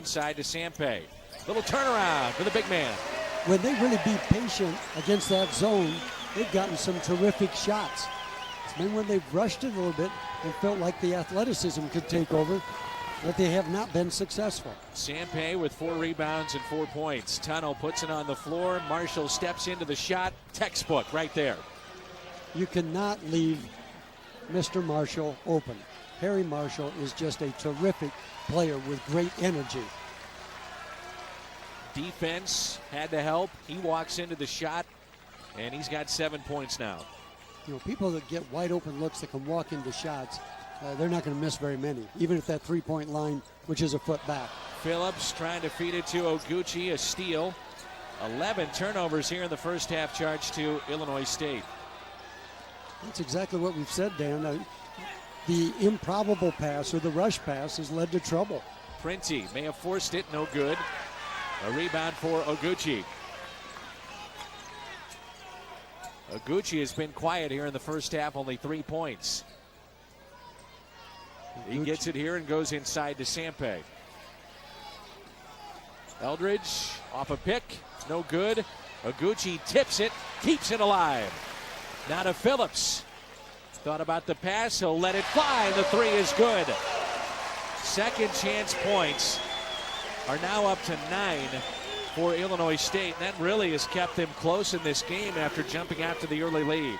inside to Sampe. Little turnaround for the big man. When they really be patient against that zone, they've gotten some terrific shots. It's been when they've rushed it a little bit and felt like the athleticism could take over, but they have not been successful. Sampe with 4 rebounds and 4 points. Tunnel puts it on the floor. Marshall steps into the shot. Textbook right there. You cannot leave Mr. Marshall open. Harry Marshall is just a terrific player with great energy. Defense had to help. He walks into the shot, and he's got 7 points now. You know, people that get wide open looks that can walk into shots, they're not going to miss very many, even at that three-point line, which is a foot back. Phillips trying to feed it to Oguchi, a steal. 11 turnovers here in the first half, charged to Illinois State. That's exactly what we've said, Dan. The improbable pass or the rush pass has led to trouble. Prenti may have forced it, no good. A rebound for Oguchi. Oguchi has been quiet here in the first half, only 3 points. He gets it here and goes inside to Sampe. Eldridge off a pick, no good. Oguchi tips it, keeps it alive. Now to Phillips. Thought about the pass, he'll let it fly, and the 3 is good. Second chance points are now up to 9 for Illinois State. And that really has kept them close in this game after jumping out to the early lead.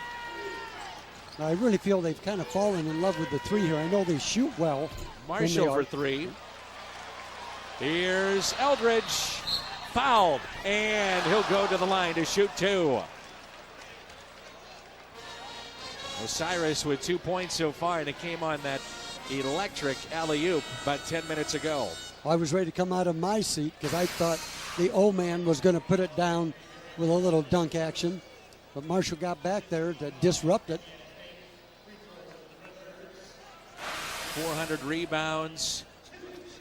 I really feel they've kind of fallen in love with the 3 here. I know they shoot well. Marshall for 3. Here's Eldridge. Fouled. And he'll go to the line to shoot 2. Osiris with 2 points so far, and it came on that electric alley-oop about 10 minutes ago. I was ready to come out of my seat because I thought the old man was going to put it down with a little dunk action. But Marshall got back there to disrupt it. 400 rebounds,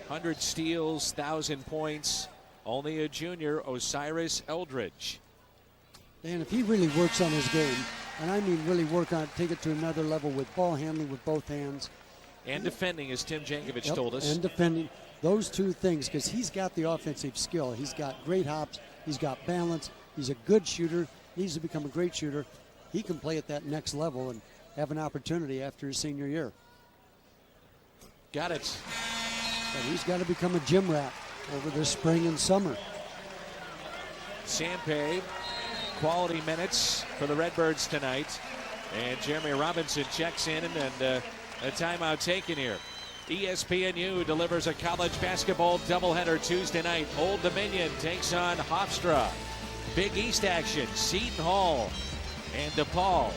100 steals, 1,000 points. Only a junior, Osiris Eldridge. And if he really works on his game, and I mean really work on it, take it to another level with ball handling with both hands. And defending, as Tim Jankovic told us. And defending. Those 2 things, because he's got the offensive skill. He's got great hops. He's got balance. He's a good shooter. Needs to become a great shooter. He can play at that next level and have an opportunity after his senior year. Got it. But he's got to become a gym rat over this spring and summer. Sampe, quality minutes for the Redbirds tonight. And Jeremy Robinson checks in, and a timeout taken here. ESPNU delivers a college basketball doubleheader Tuesday night. Old Dominion takes on Hofstra. Big East action, Seton Hall and DePaul.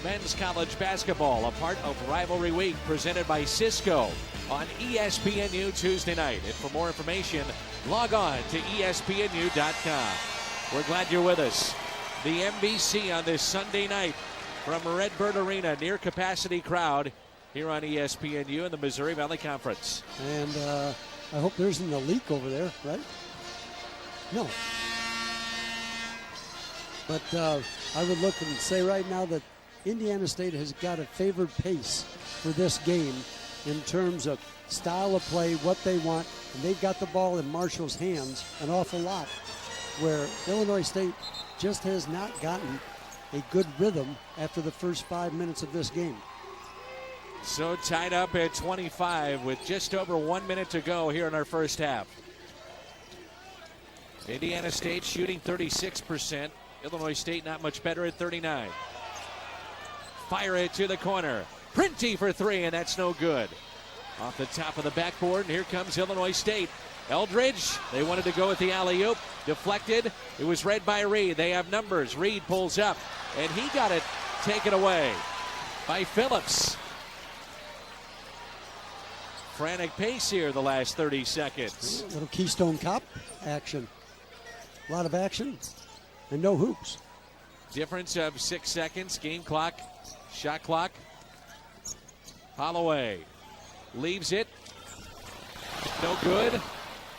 Men's college basketball, a part of Rivalry Week, presented by Cisco on ESPNU Tuesday night. And for more information, log on to ESPNU.com. We're glad you're with us. The MVC on this Sunday night from Redbird Arena, near capacity crowd here on ESPNU in the Missouri Valley Conference. And I hope there isn't a leak over there, right? No. But I would look and say right now that Indiana State has got a favored pace for this game in terms of style of play, what they want, and they've got the ball in Marshall's hands an awful lot, where Illinois State just has not gotten a good rhythm after the first 5 minutes of this game. So tied up at 25 with just over 1 minute to go here in our first half. Indiana State shooting 36%. Illinois State not much better at 39. Fire it to the corner. Prenti for 3, and that's no good. Off the top of the backboard, and here comes Illinois State. Eldridge, they wanted to go with the alley-oop. Deflected. It was read by Reed. They have numbers. Reed pulls up, and he got it taken away by Phillips. Frantic pace here the last 30 seconds. A little Keystone Cup action. A lot of action and no hoops. Difference of 6 seconds. Game clock, shot clock. Holloway leaves it. No good.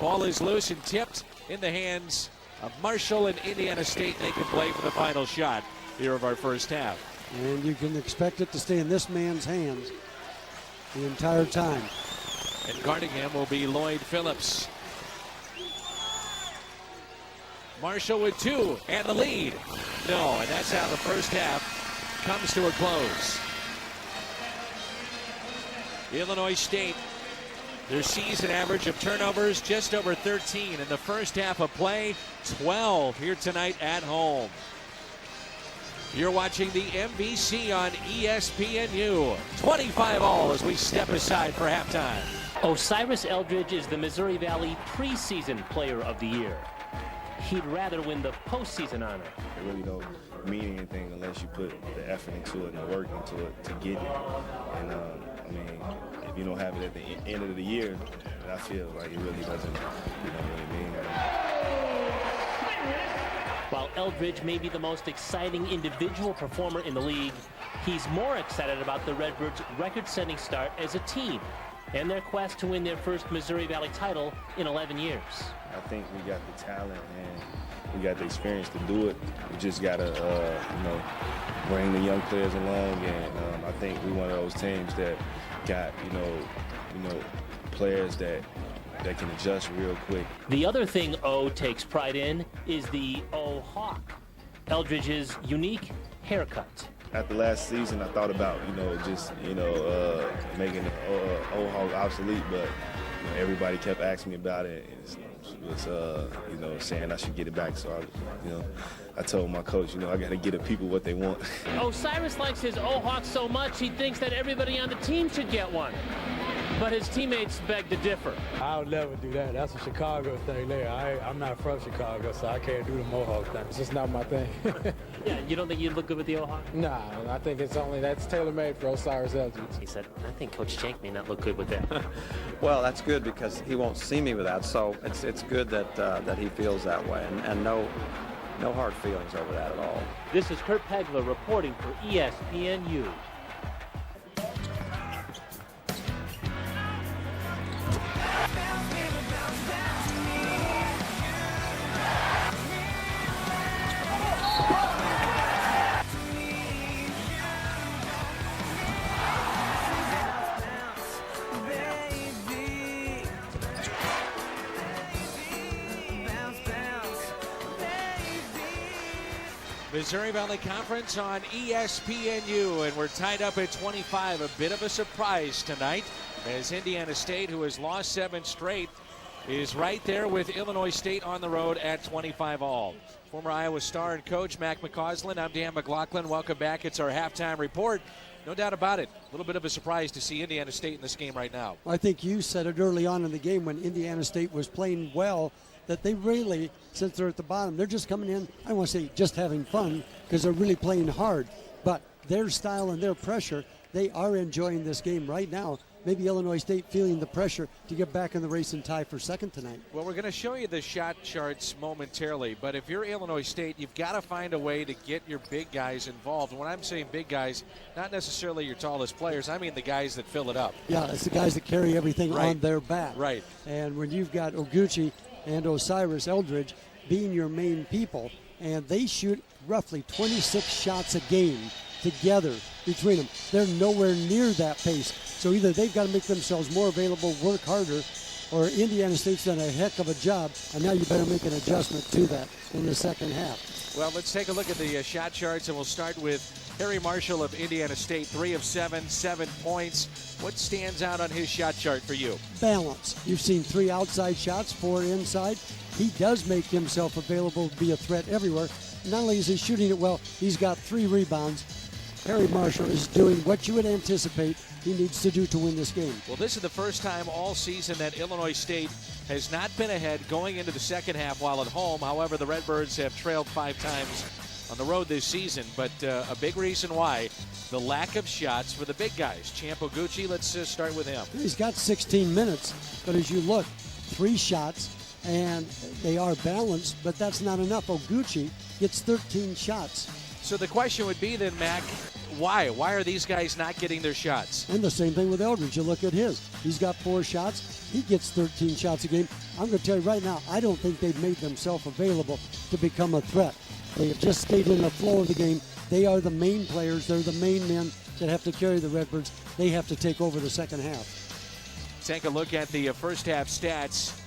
Ball is loose and tipped in the hands of Marshall, and Indiana State. They can play for the final shot here of our first half. And you can expect it to stay in this man's hands the entire time. And guarding him will be Lloyd Phillips. Marshall with 2 and the lead. No, and that's how the first half comes to a close. Illinois State, their season average of turnovers just over 13 in the first half of play, 12 here tonight at home. You're watching the MVC on ESPNU. 25-all as we step aside for halftime. Osiris Eldridge is the Missouri Valley preseason player of the year. He'd rather win the postseason honor. It really don't mean anything unless you put the effort into it and the work into it to get it. And I mean, if you don't have it at the end of the year, I feel like it really doesn't, really mean anything. While Eldridge may be the most exciting individual performer in the league, he's more excited about the Redbirds' record-setting start as a team and their quest to win their first Missouri Valley title in 11 years. I think we got the talent and we got the experience to do it. We just got to, bring the young players along, and I think we're one of those teams that got, players that can adjust real quick. The other thing O takes pride in is the O Hawk, Eldridge's unique haircut. After last season, I thought about, making the O Hawk obsolete, but everybody kept asking me about it. It was, saying I should get it back. So I told my coach, I got to get the people what they want. Osiris likes his O Hawk so much he thinks that everybody on the team should get one. But his teammates beg to differ. I'll never do that. That's a Chicago thing there. I'm not from Chicago, so I can't do the Mohawk thing. It's just not my thing. Yeah, you don't think you'd look good with the Mohawk? Nah, I think that's tailor-made for Osiris Eldridge. He said, I think Coach Shank may not look good with that. Well, that's good because he won't see me with that, so it's good that he feels that way, and no hard feelings over that at all. This is Kurt Pegler reporting for ESPNU. Missouri Valley Conference on ESPNU, and we're tied up at 25. A bit of a surprise tonight as Indiana State, who has lost 7 straight, is right there with Illinois State on the road at 25-all. Former Iowa star and coach Mac McCausland. I'm Dan McLaughlin. Welcome back. It's our halftime report. No doubt about it. A little bit of a surprise to see Indiana State in this game right now. I think you said it early on in the game when Indiana State was playing well, that they really, since they're at the bottom, they're just coming in, I don't want to say just having fun, because they're really playing hard. But their style and their pressure, they are enjoying this game right now. Maybe Illinois State feeling the pressure to get back in the race and tie for second tonight. Well, we're going to show you the shot charts momentarily, but if you're Illinois State, you've got to find a way to get your big guys involved. And when I'm saying big guys, not necessarily your tallest players, I mean the guys that fill it up. Yeah, it's the guys that carry everything on their back. Right. And when you've got Oguchi and Osiris Eldridge being your main people, and they shoot roughly 26 shots a game together between them. They're nowhere near that pace. So either they've got to make themselves more available, work harder, or Indiana State's done a heck of a job, and now you better make an adjustment to that in the second half. Well, let's take a look at the shot charts, and we'll start with Harry Marshall of Indiana State, 3 of 7, 7 points. What stands out on his shot chart for you? Balance. You've seen 3 outside shots, 4 inside. He does make himself available to be a threat everywhere. Not only is he shooting it well, he's got 3 rebounds. Harry Marshall is doing what you would anticipate he needs to do to win this game. Well, this is the first time all season that Illinois State has not been ahead going into the second half while at home. However, the Redbirds have trailed 5 times on the road this season. But a big reason why, the lack of shots for the big guys. Champ Oguchi, let's start with him. He's got 16 minutes, but as you look, 3 shots, and they are balanced, but that's not enough. Oguchi gets 13 shots. So the question would be then, Mac, why? Why are these guys not getting their shots? And the same thing with Eldridge. You look at his. He's got 4 shots. He gets 13 shots a game. I'm going to tell you right now, I don't think they've made themselves available to become a threat. They have just stayed in the flow of the game. They are the main players. They're the main men that have to carry the Redbirds. They have to take over the second half. Take a look at the first half stats.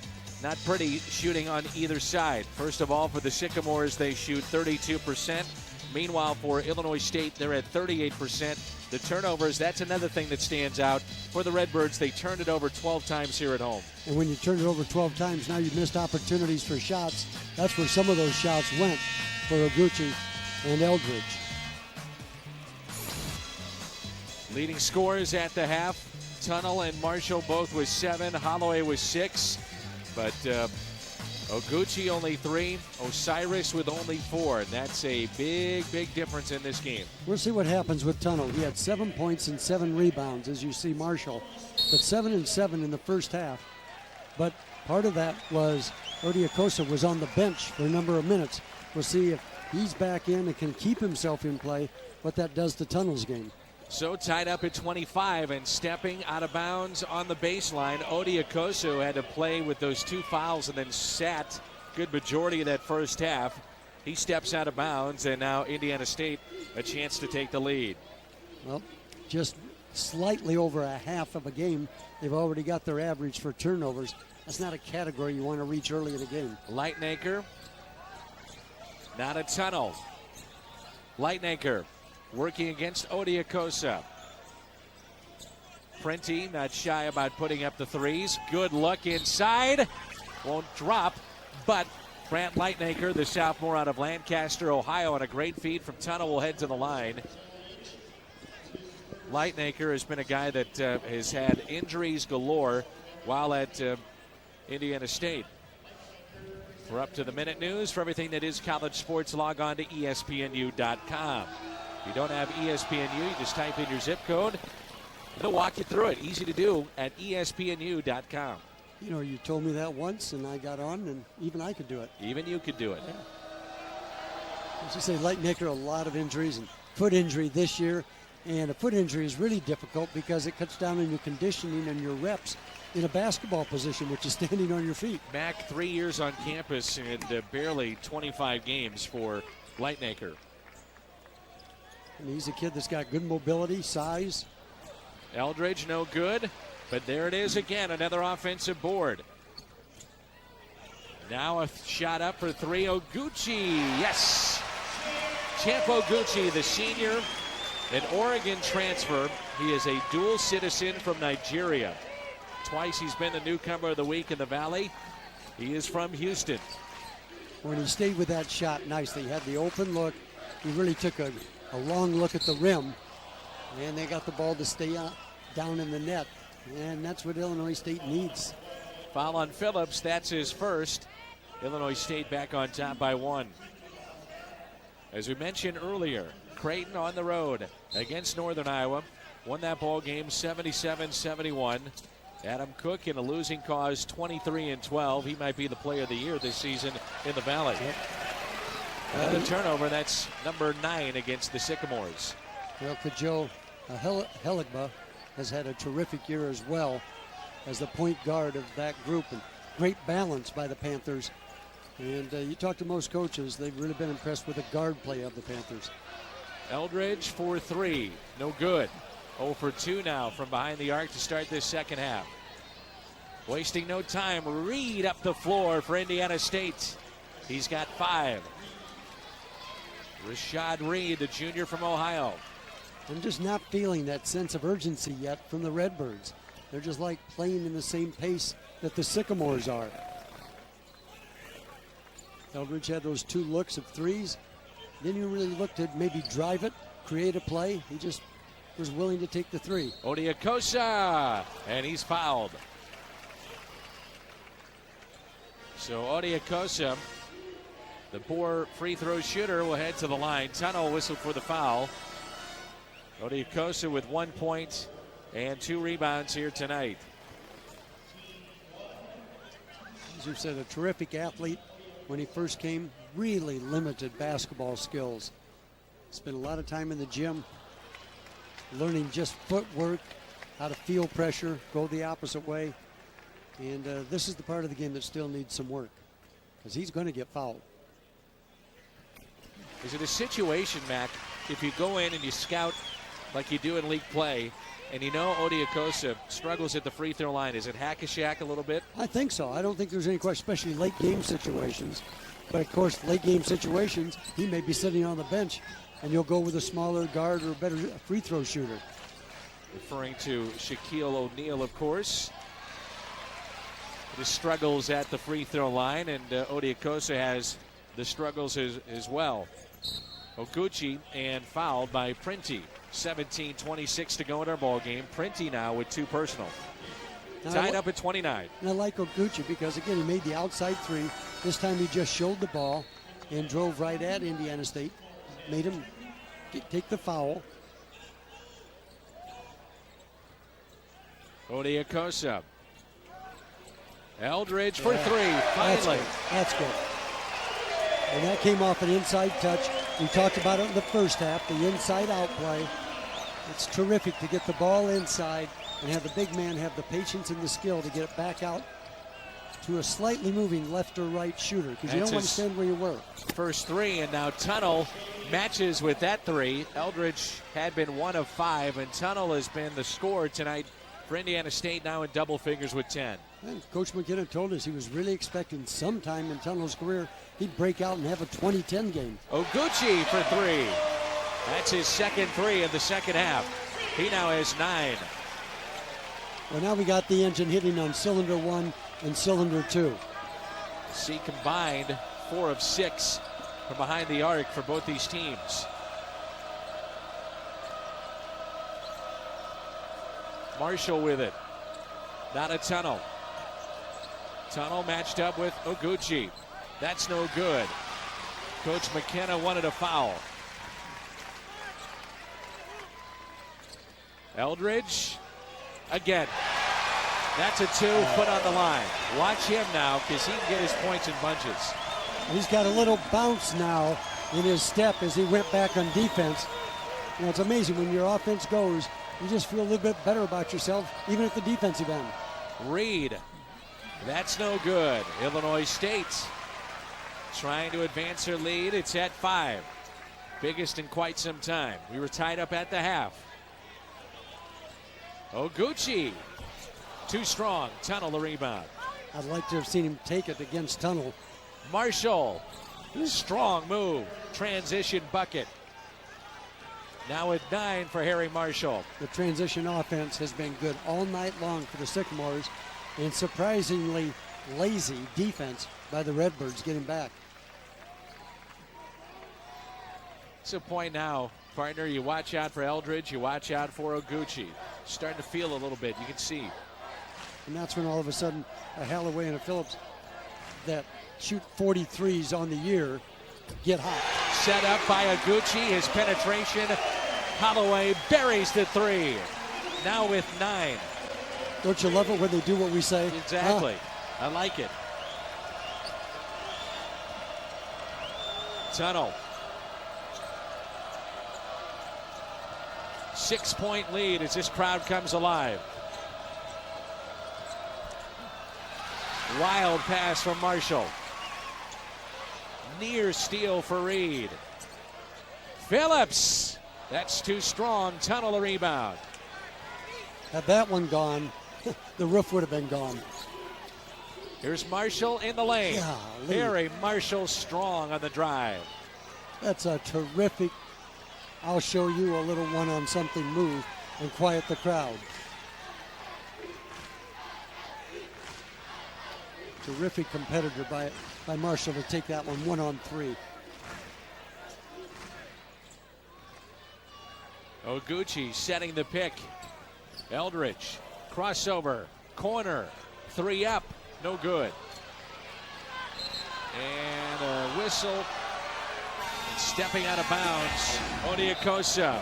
not pretty shooting on either side. First of all, for the Sycamores, they shoot 32%. Meanwhile, for Illinois State, they're at 38%. The turnovers, that's another thing that stands out. For the Redbirds, they turned it over 12 times here at home. And when you turn it over 12 times, now you've missed opportunities for shots. That's where some of those shots went for Oguchi and Eldridge. Leading scorers at the half, Tunnel and Marshall both with 7. Holloway was 6. But Oguchi only 3. Osiris with only 4. And that's a big, big difference in this game. We'll see what happens with Tunnel. He had 7 points and 7 rebounds, as you see Marshall. But 7 and 7 in the first half. But part of that was Odiokosa was on the bench for a number of minutes. We'll see if he's back in and can keep himself in play, what that does to Tunnel's game. So tied up at 25 and stepping out of bounds on the baseline. Odiokosu had to play with those 2 fouls and then sat good majority of that first half. He steps out of bounds, and now Indiana State a chance to take the lead. Well, just slightly over a half of a game. They've already got their average for turnovers. That's not a category you want to reach early in a game. Lightnaker, not a Tunnel. Lightnaker working against Odiokosa. Prenti not shy about putting up the threes. Good look inside. Won't drop, but Grant Lightnaker, the sophomore out of Lancaster, Ohio, on a great feed from Tunnel, will head to the line. Lightnaker has been a guy that has had injuries galore while at Indiana State. We're up to the minute news. For everything that is college sports, log on to ESPNU.com. If you don't have ESPNU, you just type in your zip code. It'll walk you through it. Easy to do at ESPNU.com. You know, you told me that once, and I got on, and even I could do it. Even you could do it. Yeah. As you say, Lightnaker, a lot of injuries, and foot injury this year. And a foot injury is really difficult because it cuts down on your conditioning and your reps in a basketball position, which is standing on your feet. Back 3 years on campus and barely 25 games for Lightnaker. And he's a kid that's got good mobility, size. Eldridge no good, but there it is again, another offensive board. Now a shot up for 3, Oguchi, yes! Champ Oguchi, the senior, an Oregon transfer. He is a dual citizen from Nigeria. Twice he's been the newcomer of the week in the Valley. He is from Houston. When he stayed with that shot nicely, he had the open look. He really took a long look at the rim, and they got the ball to stay down in the net, and that's what Illinois State needs. Foul on Phillips, that's his first. Illinois State back on top by 1. As we mentioned earlier, Creighton on the road against Northern Iowa. Won that ball game 77-71. Adam Cook in a losing cause, 23-12. He might be the player of the year this season in the Valley. Yep. Another turnover, that's number 9 against the Sycamores. Well, Kajo Heligba has had a terrific year as well as the point guard of that group, and great balance by the Panthers. And you talk to most coaches, they've really been impressed with the guard play of the Panthers. Eldridge for 3, no good. 0 for 2 now from behind the arc to start this second half. Wasting no time, Reed up the floor for Indiana State. He's got 5. Rashad Reed, the junior from Ohio. I'm just not feeling that sense of urgency yet from the Redbirds. They're just like playing in the same pace that the Sycamores are. Eldridge had those 2 looks of threes. Then you really looked to maybe drive it, create a play. He just was willing to take the 3. Odiokosa, and he's fouled. So Odiokosa, the poor free throw shooter, will head to the line. Tunnel whistled for the foul. Odiokosa with 1 point and 2 rebounds here tonight. As you said, a terrific athlete when he first came. Really limited basketball skills. Spent a lot of time in the gym learning just footwork, how to feel pressure, go the opposite way. And this is the part of the game that still needs some work because he's going to get fouled. Is it a situation, Mac, if you go in and you scout like you do in league play. And you know Odiokosa struggles at the free throw line. Is it hack a shack a little bit? I think so. I don't think there's any question, especially late game situations. But of course, late game situations, he may be sitting on the bench, and you'll go with a smaller guard or a better free throw shooter. Referring to Shaquille O'Neal, of course. His struggles at the free throw line, and Odiokosa has the struggles as well. Oguchi and fouled by Prenti. 17:26 to go in our ball game. Prenti now with 2 personal. Tied up at 29. And I like Oguchi because, again, he made the outside three. This time he just showed the ball and drove right at Indiana State. Made him take the foul. Odiokosa. Eldridge for 3, finally. That's good. And that came off an inside touch. We talked about it in the first half, the inside-out play. It's terrific to get the ball inside and have the big man have the patience and the skill to get it back out to a slightly moving left or right shooter, because you don't want to stand where you were. First 3, and now Tunnel matches with that 3. Eldridge had been 1 of 5, and Tunnel has been the scorer tonight for Indiana State, now in double figures with 10. And Coach McKinnon told us he was really expecting sometime in Tunnel's career he'd break out and have a 20-10 game. Oguchi for 3. That's his second 3 in the second half. He now has 9. Well, now we got the engine hitting on cylinder 1 and cylinder 2. See combined 4 of 6 from behind the arc for both these teams. Marshall with it. Not a Tunnel. Tunnel matched up with Oguchi. That's no good. Coach McKenna wanted a foul. Eldridge again. That's a 2, put on the line. Watch him now, because he can get his points in bunches. He's got a little bounce now in his step as he went back on defense. You know, it's amazing when your offense goes, you just feel a little bit better about yourself, even at the defensive end. Reed. That's no good. Illinois State trying to advance their lead. It's at 5. Biggest in quite some time. We were tied up at the half. Oguchi. Too strong. Tunnel the rebound. I'd like to have seen him take it against Tunnel. Marshall. Strong move. Transition bucket. Now with 9 for Harry Marshall. The transition offense has been good all night long for the Sycamores, and surprisingly lazy defense by the Redbirds getting back. It's a point now, partner. You watch out for Eldridge. You watch out for Oguchi. Starting to feel a little bit. You can see. And that's when all of a sudden a Halloway and a Phillips that shoot 43s on the year get hot. Set up by Oguchi. His penetration. Holloway buries the 3. Now with 9. Don't you love it when they do what we say? Exactly. I like it. Tunnel. 6-point lead as this crowd comes alive. Wild pass from Marshall. Near steal for Reed. Phillips. That's too strong. Tunnel a rebound. Had that one gone, the roof would have been gone. Here's Marshall in the lane. Golly. Harry Marshall strong on the drive. That's a terrific, I'll show you a little one on something move and quiet the crowd. Terrific competitor by Marshall to take that one 1-on-3. Oguchi setting the pick. Eldridge, crossover, corner, 3 up, no good. And a whistle. Stepping out of bounds, Odiokosa.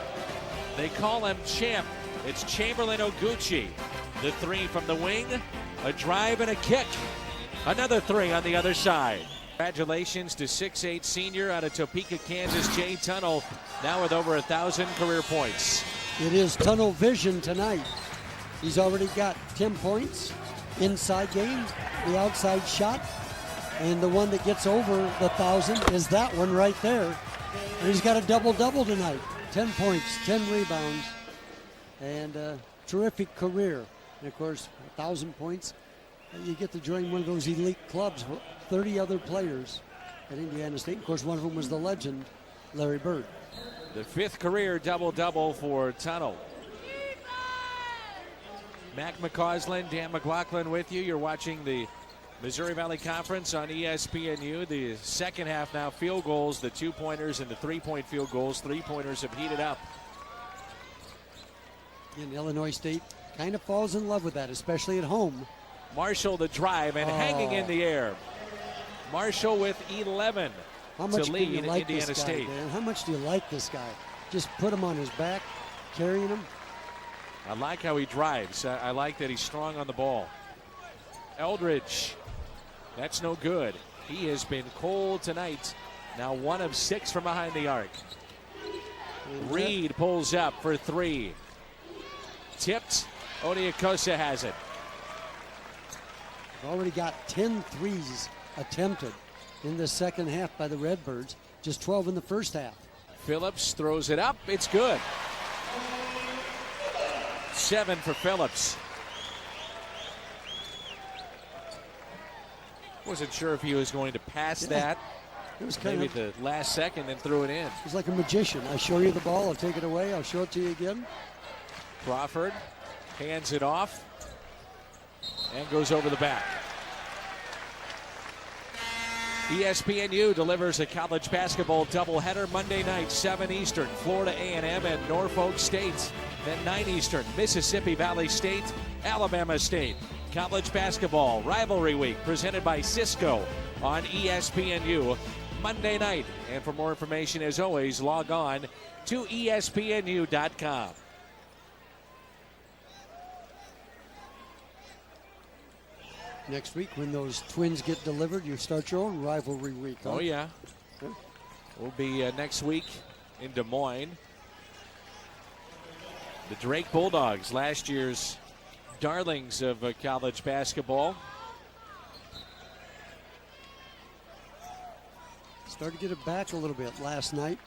They call him Champ. It's Chamberlain Oguchi. The 3 from the wing, a drive and a kick. Another 3 on the other side. Congratulations to 6'8" senior out of Topeka, Kansas, Jay Tunnel, now with over 1,000 career points. It is tunnel vision tonight. He's already got 10 points, inside game, the outside shot, and the one that gets over the 1,000 is that one right there. And he's got a double-double tonight. 10 points, 10 rebounds, and terrific career. And of course, 1,000 points. You get to join one of those elite clubs with 30 other players at Indiana State. Of course, one of them was the legend, Larry Bird. The 5th career double-double for Tunnel. Mac McCausland, Dan McLaughlin with you. You're watching the Missouri Valley Conference on ESPNU. The second half now, field goals, the 2-pointers and the 3-point field goals. 3-pointers have heated up. And Illinois State kind of falls in love with that, especially at home. Marshall the drive and hanging in the air. Marshall with 11 How much to lead do you like Indiana this guy, State. Dan? How much do you like this guy? Just put him on his back, carrying him. I like how he drives. I like that he's strong on the ball. Eldridge, that's no good. He has been cold tonight. Now 1 of 6 from behind the arc. Reed pulls up for 3. Tipped. Odiakosa has it. Already got 10 threes attempted in the second half by the Redbirds. Just 12 in the first half. Phillips throws it up. It's good. 7 for Phillips. Wasn't sure if he was going to pass that. It was kind Maybe of at the last second and threw it in. It was like a magician. I show you the ball, I'll take it away, I'll show it to you again. Crawford hands it off and goes over the back. ESPNU delivers a college basketball doubleheader Monday night, 7 Eastern, Florida A&M and Norfolk State. Then 9 Eastern, Mississippi Valley State, Alabama State. College basketball rivalry week presented by Cisco on ESPNU Monday night. And for more information, as always, log on to ESPNU.com. Next week, when those twins get delivered, you start your own rivalry week. Huh? Oh, yeah. We'll be next week in Des Moines. The Drake Bulldogs, last year's darlings of college basketball. Started to get it back a little bit last night.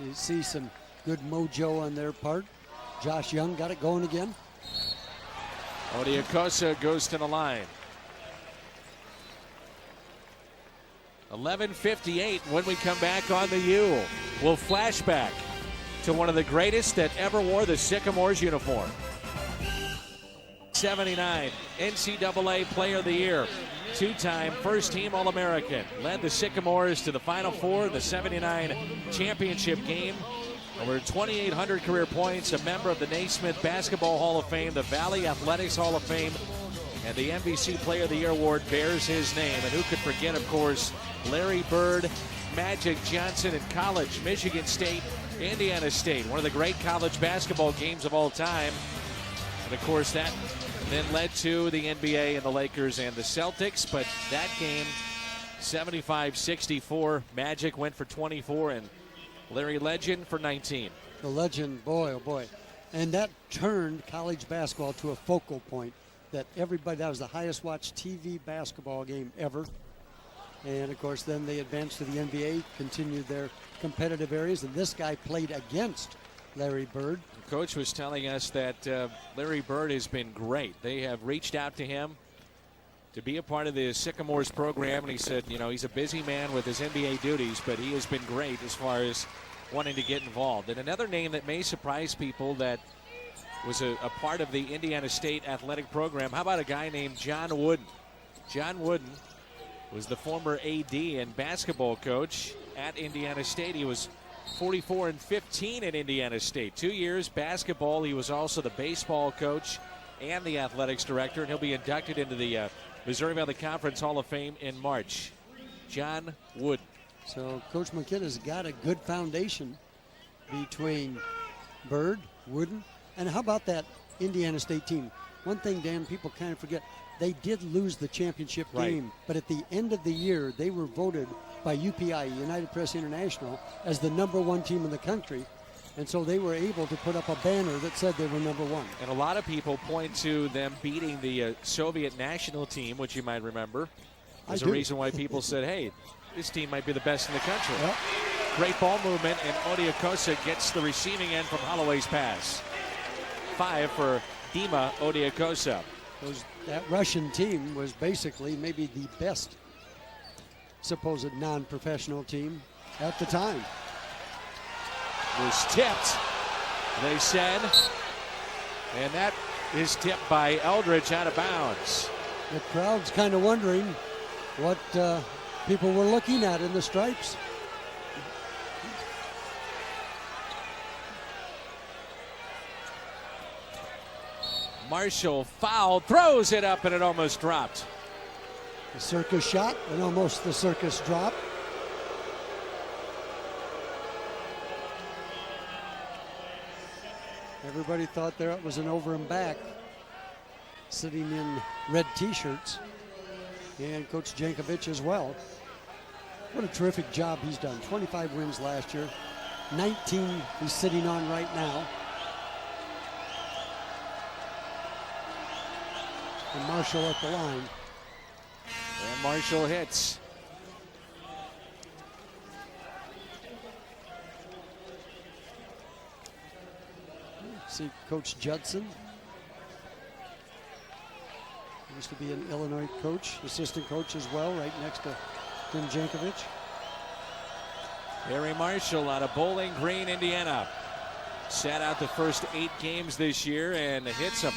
You see some good mojo on their part. Josh Young got it going again. Odiakosa goes to the line. 11:58 when we come back on the U. We'll flashback to one of the greatest that ever wore the Sycamores uniform. 79 NCAA Player of the Year. 2-time first-team All-American. Led the Sycamores to the Final Four in the 79 championship game. Over 2,800 career points. A member of the Naismith Basketball Hall of Fame, the Valley Athletics Hall of Fame, and the NBC Player of the Year award bears his name. And who could forget, of course, Larry Bird, Magic Johnson in college, Michigan State, Indiana State. One of the great college basketball games of all time. And, of course, that then led to the NBA and the Lakers and the Celtics. But that game, 75-64, Magic went for 24 and Larry Legend for 19. The Legend, boy, oh boy. And that turned college basketball to a focal point that everybody, that was the highest watched TV basketball game ever. And, of course, then they advanced to the NBA, continued their competitive areas, and this guy played against Larry Bird. The coach was telling us that Larry Bird has been great. They have reached out to him to be a part of the Sycamores program, and he said, you know, he's a busy man with his NBA duties, but he has been great as far as wanting to get involved. And another name that may surprise people that was a part of the Indiana State athletic program, how about a guy named John Wooden? John Wooden was the former AD and basketball coach at Indiana State. He was 44-15 at Indiana State. 2 years basketball. He was also the baseball coach and the athletics director, and he'll be inducted into the Missouri Valley Conference Hall of Fame in March. John Wooden. So Coach McKenna's got a good foundation between Bird, Wooden, and how about that Indiana State team? One thing, Dan, people kind of forget, they did lose the championship game, but at the end of the year, they were voted by UPI, United Press International, as the #1 team in the country. And so they were able to put up a banner that said they were #1. And a lot of people point to them beating the Soviet national team, which you might remember. There's a reason why people said, hey, this team might be the best in the country. Yep. Great ball movement, and Odiakosa gets the receiving end from Holloway's pass. 5 for Dima Odiakosa. That Russian team was basically maybe the best supposed non-professional team at the time. It was tipped, they said, and that is tipped by Eldridge out of bounds. The crowd's kind of wondering what people were looking at in the stripes. Marshall fouled, throws it up, and it almost dropped. The circus shot and almost the circus drop. Everybody thought there it was an over and back, sitting in red t-shirts, and Coach Jankovic as well. What a terrific job he's done. 25 wins last year, 19 he's sitting on right now. And Marshall at the line. And Marshall hits. See Coach Judson. He used to be an Illinois coach, assistant coach as well, right next to Tim Jankovic. Harry Marshall out of Bowling Green, Indiana. Sat out the first 8 games this year and hits him.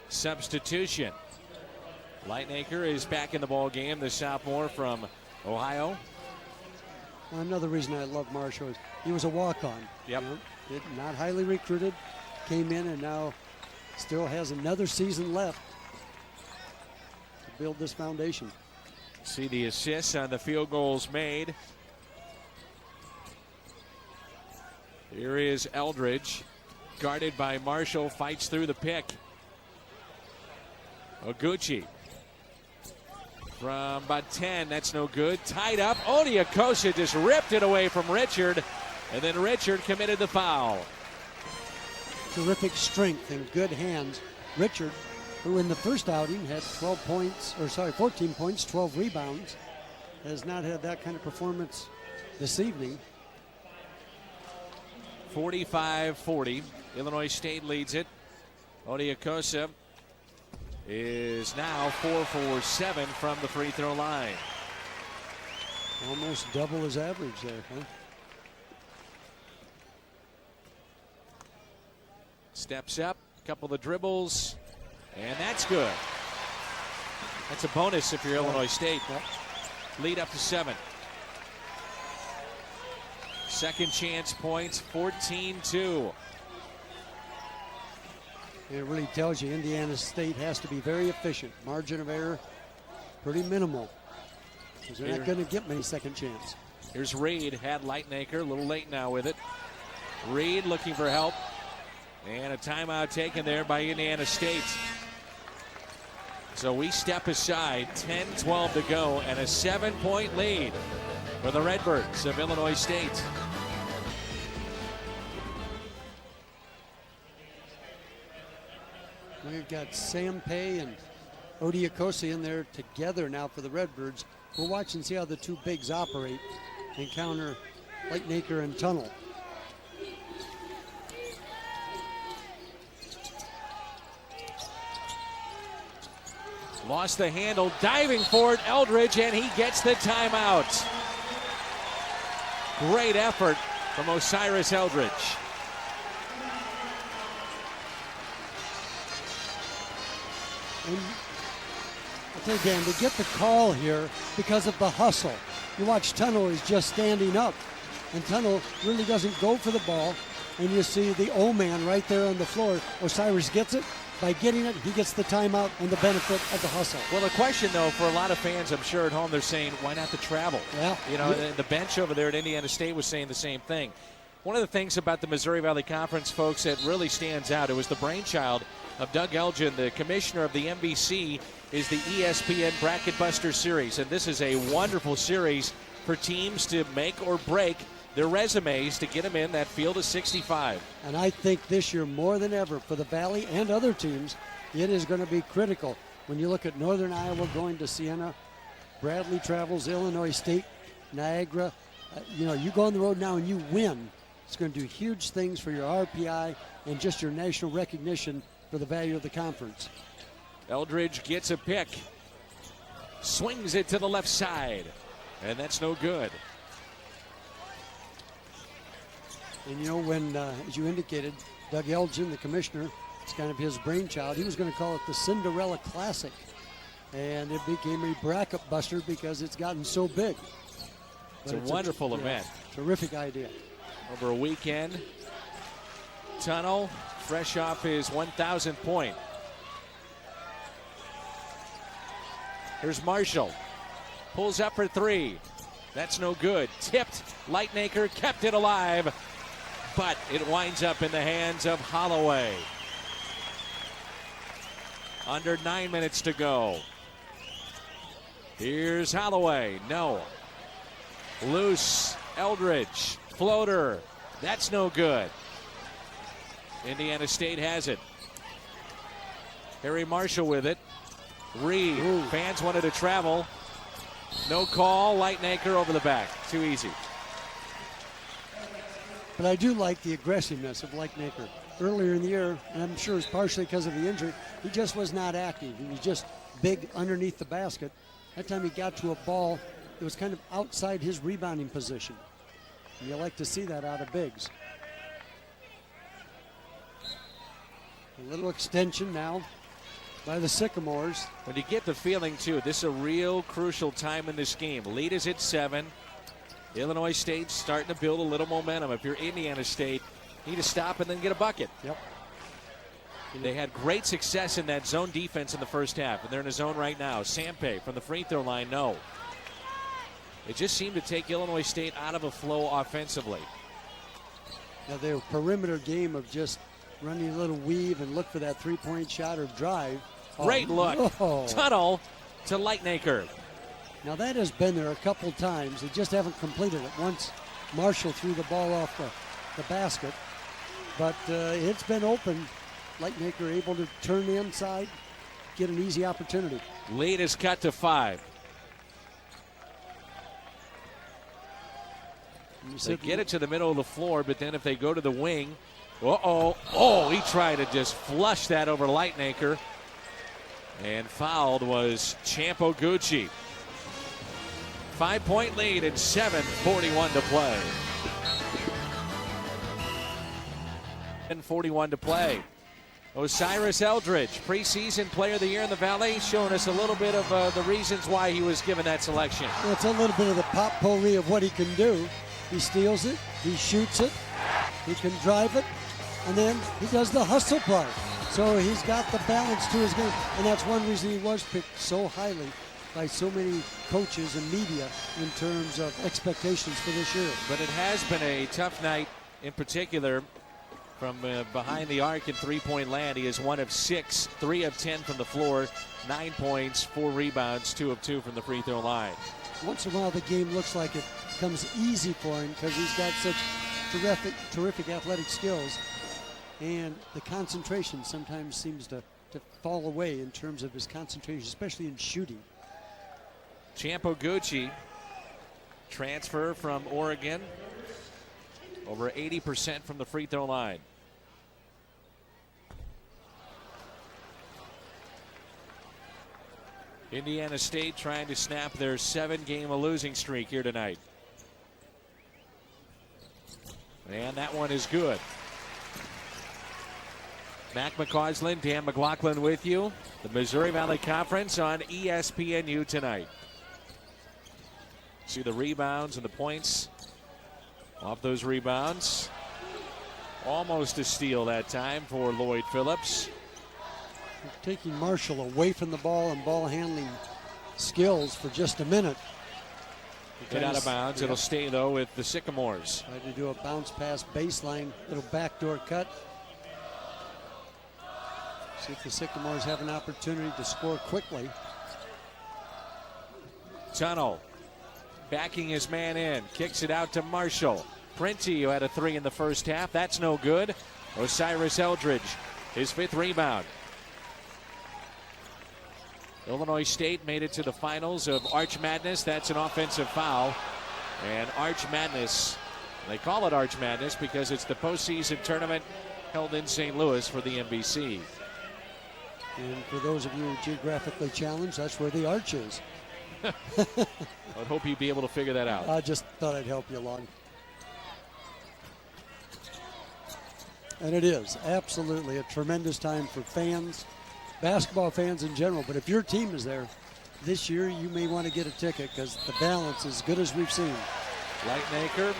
Substitution. Lightnaker is back in the ball game, the sophomore from Ohio. Well, another reason I love Marshall is he was a walk-on. Yep. Not highly recruited, came in and now still has another season left to build this foundation. See the assists on the field goals made. Here is Eldridge, guarded by Marshall, fights through the pick. Oguchi from about 10, that's no good. Tied up, Odiakosa just ripped it away from Richard, and then Richard committed the foul. Terrific strength and good hands. Richard, who in the first outing had 14 points, 12 rebounds, has not had that kind of performance this evening. 45-40, Illinois State leads it. Odiakosa is now 4 for 7 from the free throw line. Almost double his average there, huh? Steps up, a couple of the dribbles, and that's good. That's a bonus if you're Illinois State. Lead up to 7. Second chance points, 14-2. It really tells you Indiana State has to be very efficient. Margin of error pretty minimal, because they're not going to get many second chance. Here's Reed, had Lightnaker, a little late now with it. Reed looking for help, and a timeout taken there by Indiana State. So we step aside, 10-12 to go, and a 7-point lead for the Redbirds of Illinois State. We've got Sam Pay and Odiakosa in there together now for the Redbirds. We'll watch and see how the two bigs operate and counter Lightnaker and Tunnel. Lost the handle, diving for it, Eldridge, and he gets the timeout. Great effort from Osiris Eldridge. And I tell you, Dan, to get the call here because of the hustle. You watch Tunnel is just standing up, and Tunnel really doesn't go for the ball, and you see the O-man right there on the floor. Osiris gets it. By getting it, he gets the timeout and the benefit of the hustle. Well, the question, though, for a lot of fans, I'm sure at home, they're saying, why not the travel? Yeah. You know, the bench over there at Indiana State was saying the same thing. One of the things about the Missouri Valley Conference, folks, that really stands out, it was the brainchild of Doug Elgin, the commissioner of the NBC, is the ESPN Bracket Buster Series. And this is a wonderful series for teams to make or break their resumes to get them in that field of 65. And I think this year more than ever for the Valley and other teams, it is going to be critical. When you look at Northern Iowa going to Siena, Bradley travels, Illinois State, Niagara. You go on the road now and you win. It's going to do huge things for your RPI and just your national recognition for the value of the conference. Eldridge gets a pick. Swings it to the left side. And that's no good. And you know, when, as you indicated, Doug Elgin, the commissioner, it's kind of his brainchild. He was going to call it the Cinderella Classic. And it became a bracket buster because it's gotten so big. It's a wonderful event. Terrific idea. Over a weekend. Tunnel, fresh off his 1,000th point. Here's Marshall. Pulls up for three. That's no good. Tipped. Lightnaker kept it alive. But it winds up in the hands of Holloway. Under 9 minutes to go. Here's Holloway. No. Loose. Eldridge. Floater. That's no good. Indiana State has it. Harry Marshall with it. Reed. Fans wanted to travel. No call. Lightnaker over the back. Too easy. But I do like the aggressiveness of Lightnaker. Earlier in the year, and I'm sure it's partially because of the injury, he just was not active. He was just big underneath the basket. That time he got to a ball that was kind of outside his rebounding position. And you like to see that out of bigs. A little extension now by the Sycamores. When you get the feeling, too, this is a real crucial time in this game. Lead is at 7. Illinois State's starting to build a little momentum. If you're Indiana State, you need to stop and then get a bucket. Yep. They had great success in that zone defense in the first half, and they're in a zone right now. Sampe from the free throw line, no. It just seemed to take Illinois State out of a flow offensively. Now their perimeter game of just running a little weave and look for that three-point shot or drive. Great look. Oh. Tunnel to Lightnaker. Now that has been there a couple times. They just haven't completed it. Once Marshall threw the ball off the basket. But it's been open. Lightnaker able to turn the inside, get an easy opportunity. Lead is cut to 5. They get it to the middle of the floor, but then if they go to the wing, he tried to just flush that over Lightnaker. And fouled was Champo Gucci. 5-point lead and 7:41 to play. 41 to play. Osiris Eldridge, preseason player of the year in the Valley, showing us a little bit of the reasons why he was given that selection. It's a little bit of the potpourri of what he can do. He steals it, he shoots it, he can drive it, and then he does the hustle part. So he's got the balance to his game, and that's one reason he was picked so highly by so many coaches and media in terms of expectations for this year. But it has been a tough night, in particular from behind the arc in three-point land. He is 1 of 6, 3 of 10 from the floor, 9 points, 4 rebounds, 2 of 2 from the free throw line. Once in a while the game looks like it comes easy for him because he's got such terrific athletic skills, and the concentration sometimes seems to fall away in terms of his concentration, especially in shooting. Champo Gucci, transfer from Oregon, over 80% from the free throw line. Indiana State trying to snap their 7-game losing streak here tonight. And that one is good. Mac McCausland, Dan McLaughlin with you. The Missouri Valley Conference on ESPNU tonight. See the rebounds and the points off those rebounds. Almost a steal that time for Lloyd Phillips. Taking Marshall away from the ball and ball handling skills for just a minute. Get out of bounds. Yeah. It'll stay, though, with the Sycamores. Tried to do a bounce pass baseline, little backdoor cut. See if the Sycamores have an opportunity to score quickly. Tunnel backing his man in. Kicks it out to Marshall. Prenti, who had a 3 in the first half. That's no good. Osiris Eldridge, his 5th rebound. Illinois State made it to the finals of Arch Madness. That's an offensive foul. And Arch Madness, they call it Arch Madness because it's the postseason tournament held in St. Louis for the NBC. And for those of you geographically challenged, that's where the arch is. I would hope you'd be able to figure that out. I just thought I'd help you along. And it is absolutely a tremendous time for fans, basketball fans in general. But if your team is there this year, you may want to get a ticket because the balance is as good as we've seen. Lightmaker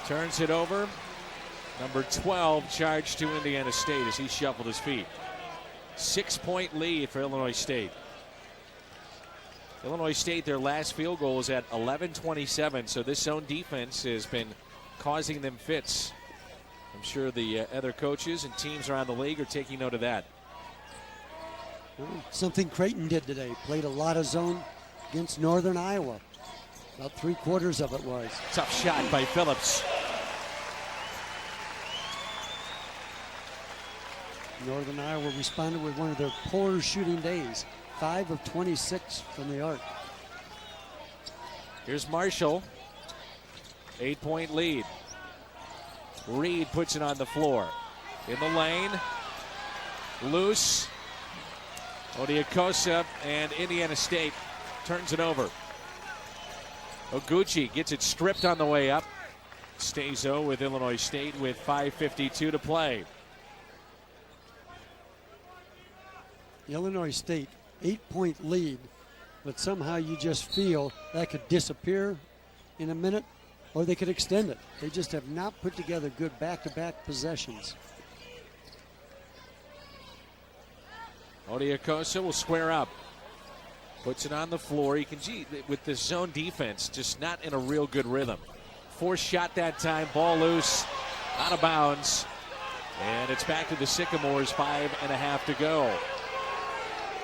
turns it over. Number 12 charged to Indiana State as he shuffled his feet. 6-point lead for Illinois State. Illinois State, their last field goal is at 11:27, so this zone defense has been causing them fits. I'm sure the other coaches and teams around the league are taking note of that. Something Creighton did today. Played a lot of zone against Northern Iowa. About 3/4 of it was. Tough shot by Phillips. Northern Iowa responded with one of their poor shooting days. 5 of 26 from the arc. Here's Marshall. 8-point lead. Reed puts it on the floor. In the lane. Loose. Odiakosa and Indiana State turns it over. Oguchi gets it stripped on the way up. Stays with Illinois State with 5:52 to play. Illinois State, 8-point lead, but somehow you just feel that could disappear in a minute or they could extend it. They just have not put together good back-to-back possessions. Odiakosa will square up. Puts it on the floor. You can see with the zone defense, just not in a real good rhythm. Forced shot that time. Ball loose. Out of bounds. And it's back to the Sycamores. 5.5 to go.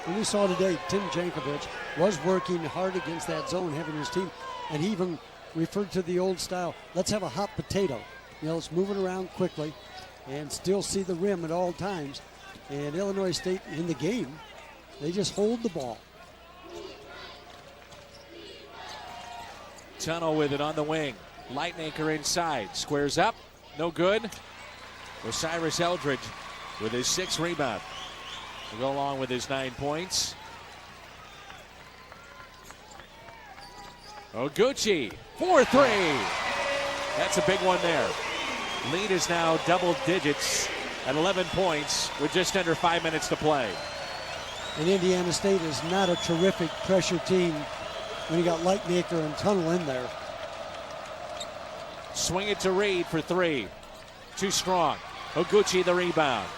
And we saw today Tim Jankovic was working hard against that zone, having his team. And he even referred to the old style. Let's have a hot potato. You know, let's move it around quickly and still see the rim at all times. And Illinois State in the game, they just hold the ball. Tunnel with it on the wing. Lightmaker inside. Squares up. No good. Osiris Eldridge with his 6th rebound. To go along with his 9 points. Oguchi, 4-3. That's a big one there. Lead is now double digits at 11 points with just under 5 minutes to play. And Indiana State is not a terrific pressure team when you got Lightmaker and Tunnel in there. Swing it to Reed for 3. Too strong. Oguchi the rebound.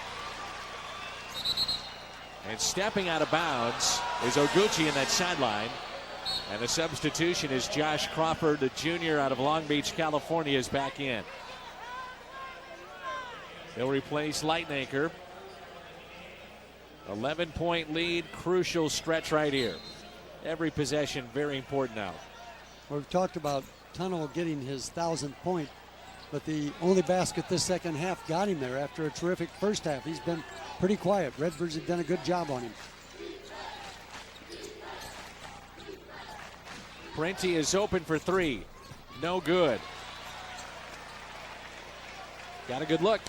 And stepping out of bounds is Oguchi in that sideline. And the substitution is Josh Crawford, the junior out of Long Beach, California, is back in. He'll replace Lightmaker. 11-point lead, crucial stretch right here. Every possession very important now. We've talked about Tunnel getting his 1,000th point, but the only basket this second half got him there after a terrific first half. He's been pretty quiet. Redbirds have done a good job on him. Parenti is open for 3. No good. Got a good look.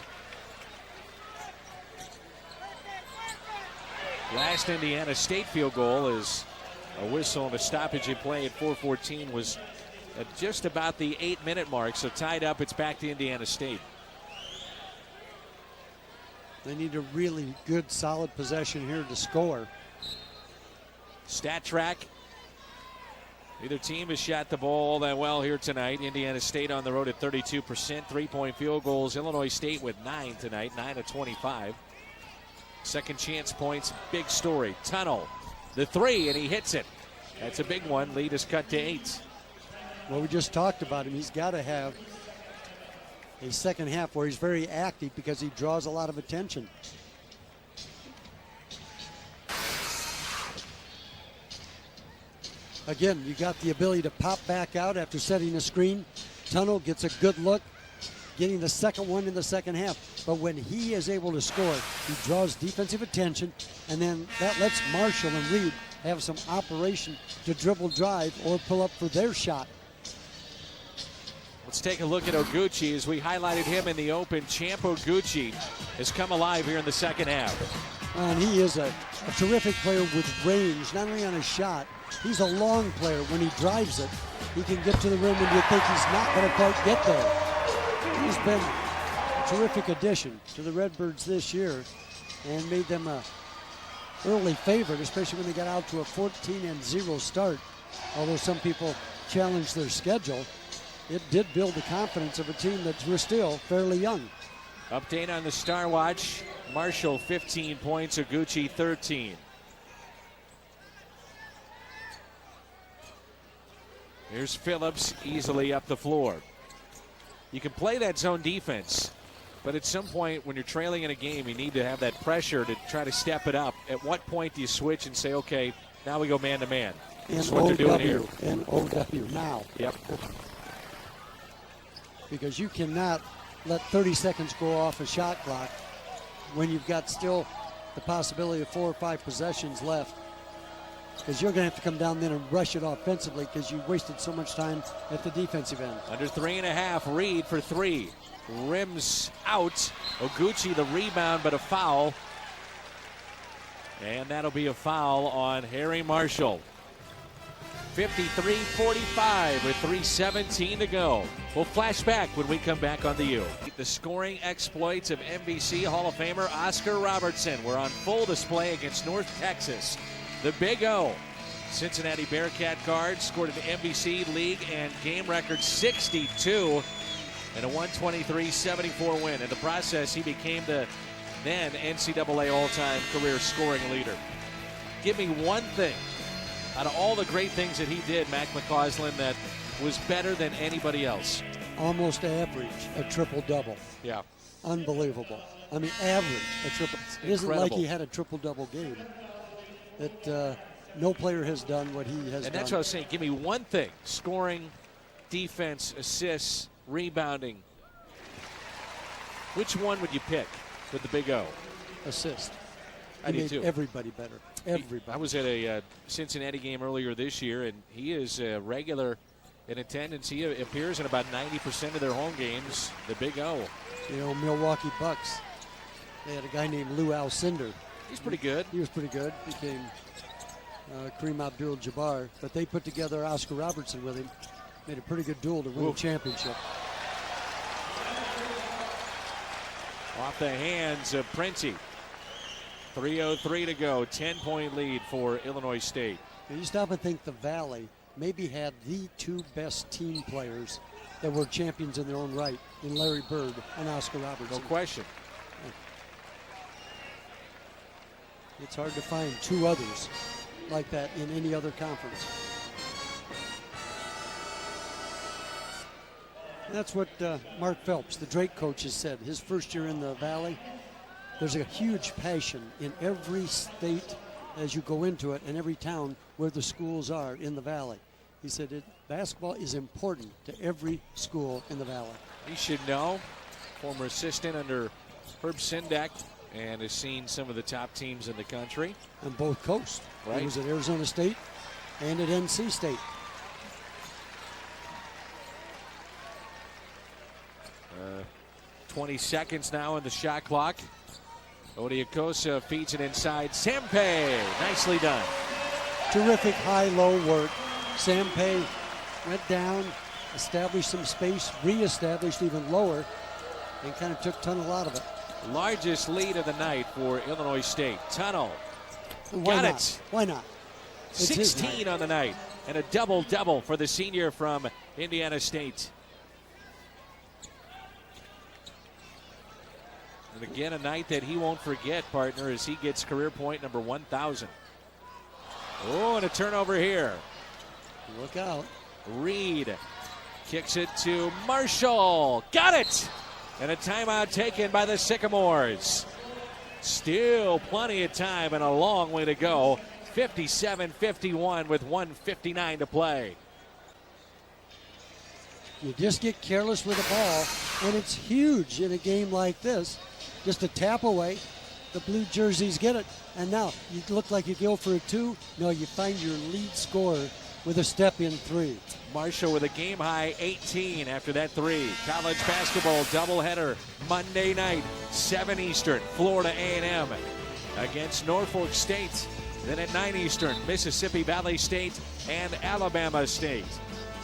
Last Indiana State field goal is a whistle and a stoppage in play at 4:14 was at just about the 8-minute mark. So tied up, it's back to Indiana State. They need a really good, solid possession here to score. Stat track. Neither team has shot the ball all that well here tonight. Indiana State on the road at 32%. 3-point field goals. Illinois State with 9 tonight, 9 of 25. Second chance points, big story. Tunnel, the 3, and he hits it. That's a big one. Lead is cut to 8. Well, we just talked about him. He's got to have a second half where he's very active because he draws a lot of attention. Again, you got the ability to pop back out after setting a screen. Tunnel gets a good look, getting the second one in the second half. But when he is able to score, he draws defensive attention, and then that lets Marshall and Reed have some operation to dribble drive or pull up for their shot. Let's take a look at Oguchi as we highlighted him in the open. Champ Oguchi has come alive here in the second half. And he is a terrific player with range, not only on his shot. He's a long player. When he drives it, he can get to the rim when you think he's not going to quite get there. He's been a terrific addition to the Redbirds this year and made them a early favorite, especially when they got out to a 14-0 start. Although some people challenged their schedule, it did build the confidence of a team that we're still fairly young. Update on the Star Watch. Marshall 15 points, Oguchi 13. Here's Phillips easily up the floor. You can play that zone defense, but at some point when you're trailing in a game, you need to have that pressure to try to step it up. At what point do you switch and say, okay, now we go man-to-man? That's what they're doing here. And OW now. Yep. Because you cannot let 30 seconds go off a shot clock when you've got still the possibility of 4 or 5 possessions left. Because you're going to have to come down then and rush it offensively because you wasted so much time at the defensive end. Under 3.5, Reed for 3. Rims out. Oguchi the rebound, but a foul. And that'll be a foul on Harry Marshall. 53-45 with 3:17 to go. We'll flash back when we come back on the U. The scoring exploits of NBC Hall of Famer Oscar Robertson were on full display against North Texas. The Big O, Cincinnati Bearcat guard, scored an NBC league and game record 62 and a 123-74 win. In the process, he became the then NCAA all-time career scoring leader. Give me one thing out of all the great things that he did, Mac McCausland, that was better than anybody else. Almost average, a triple-double. Yeah. Unbelievable. I mean, average, a triple. It isn't like he had a triple-double game. That no player has done what he has done. And that's what I was saying. Give me one thing. Scoring, defense, assists, rebounding. Which one would you pick with the Big O? Assist. I do made too. Everybody better. Everybody. I was at a Cincinnati game earlier this year, and he is a regular in attendance. He appears in about 90% of their home games. The Big O. You know, Milwaukee Bucks. They had a guy named Lou Alcindor. He's pretty good. He was pretty good. Became Kareem Abdul-Jabbar. But they put together Oscar Robertson with him. Made a pretty good duel to win the championship. Off the hands of Prenti. 3:03 to go. 10-point lead for Illinois State. You stop and think the Valley maybe had the 2 best team players that were champions in their own right in Larry Bird and Oscar Robertson. No question. It's hard to find 2 others like that in any other conference. And that's what Mark Phelps, the Drake coach, has said. His first year in the Valley, there's a huge passion in every state as you go into it and every town where the schools are in the Valley. He said basketball is important to every school in the Valley. He should know. Former assistant under Herb Sendek, and has seen some of the top teams in the country. On both coasts. Right. He was at Arizona State and at NC State. Uh, 20 seconds now in the shot clock. Odiakosa feeds it inside. Sampe, nicely done. Terrific high-low work. Sampe went down, established some space, re-established even lower, and kind of took Tunnel out of it. Largest lead of the night for Illinois State. Tunnel. Why Got not? it. Why not? It's 16 on the night. And a double-double for the senior from Indiana State. And again, a night that he won't forget, partner, as he gets career point number 1,000. Oh, and a turnover here. Look out. Reed kicks it to Marshall. Got it! And a timeout taken by the Sycamores. Still plenty of time and a long way to go. 57-51 with 1:59 to play. You just get careless with the ball, and it's huge in a game like this. Just a tap away, the blue jerseys get it. And now you look like you go for a 2. No, you find your lead scorer with a step-in three. Marshall with a game-high 18 after that three. College basketball doubleheader Monday night, 7 Eastern, Florida A&M against Norfolk State. Then at 9 Eastern, Mississippi Valley State and Alabama State.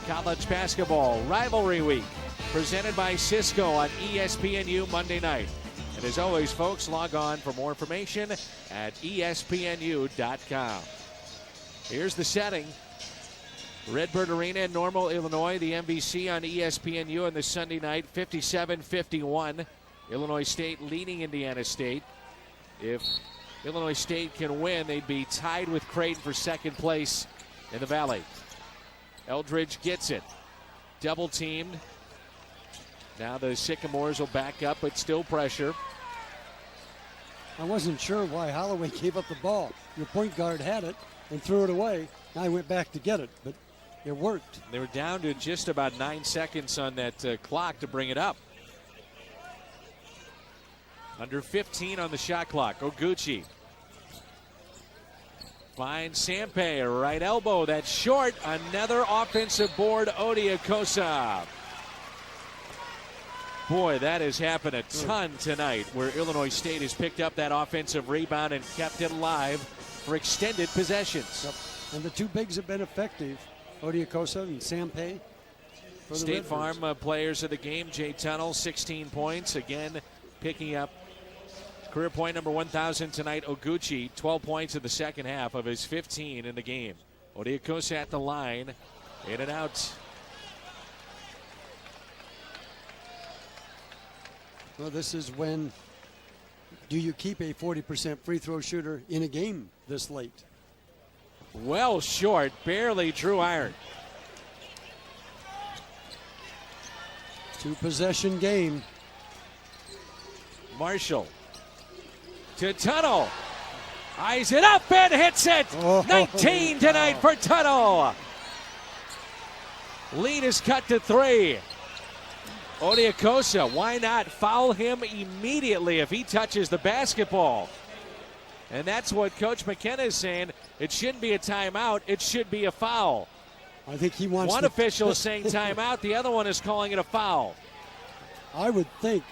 College basketball rivalry week presented by Cisco on ESPNU Monday night. And as always, folks, log on for more information at ESPNU.com. Here's the setting. Redbird Arena in Normal, Illinois. The MVC on ESPNU on the Sunday night, 57-51. Illinois State leading Indiana State. If Illinois State can win, they'd be tied with Creighton for second place in the Valley. Eldridge gets it. Double teamed. Now the Sycamores will back up, but still pressure. I wasn't sure why Holloway gave up the ball. Your point guard had it and threw it away. Now he went back to get it, but it worked. They were down to just about 9 seconds on that clock to bring it up. Under 15 on the shot clock. Oguchi finds Sampe, right elbow. That's short. Another offensive board, Odiakosa. Boy, that has happened a ton tonight, where Illinois State has picked up that offensive rebound and kept it alive for extended possessions. Yep. And the two bigs have been effective, Odiakosa and Sampe. State Farm players of the game, Jay Tunnel, 16 points. Again, picking up career point number 1,000 tonight. Oguchi, 12 points in the second half of his 15 in the game. Odiakosa at the line, in and out. Well, this is when do you keep a 40% free throw shooter in a game this late? Well short, barely drew iron. 2-possession game. Marshall to Tunnel. Eyes it up and hits it. 19 tonight for Tunnel. Lead is cut to 3. Odiakosa, why not foul him immediately if he touches the basketball? And that's what Coach McKenna is saying. It shouldn't be a timeout. It should be a foul. I think he wants one official is saying timeout. The other one is calling it a foul. I would think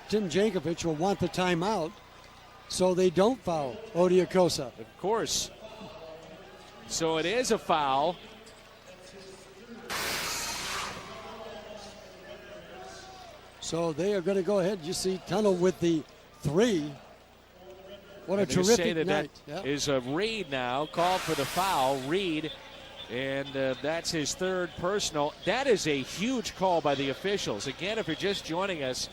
Tim Jankovic will want the timeout so they don't foul Odiakosa. Of course. So it is a foul. So they are going to go ahead. You see Tunnel with the 3. What a terrific night. That is a Reed now, called for the foul. Reed, and that's his third personal. That is a huge call by the officials. Again, if you're just joining us,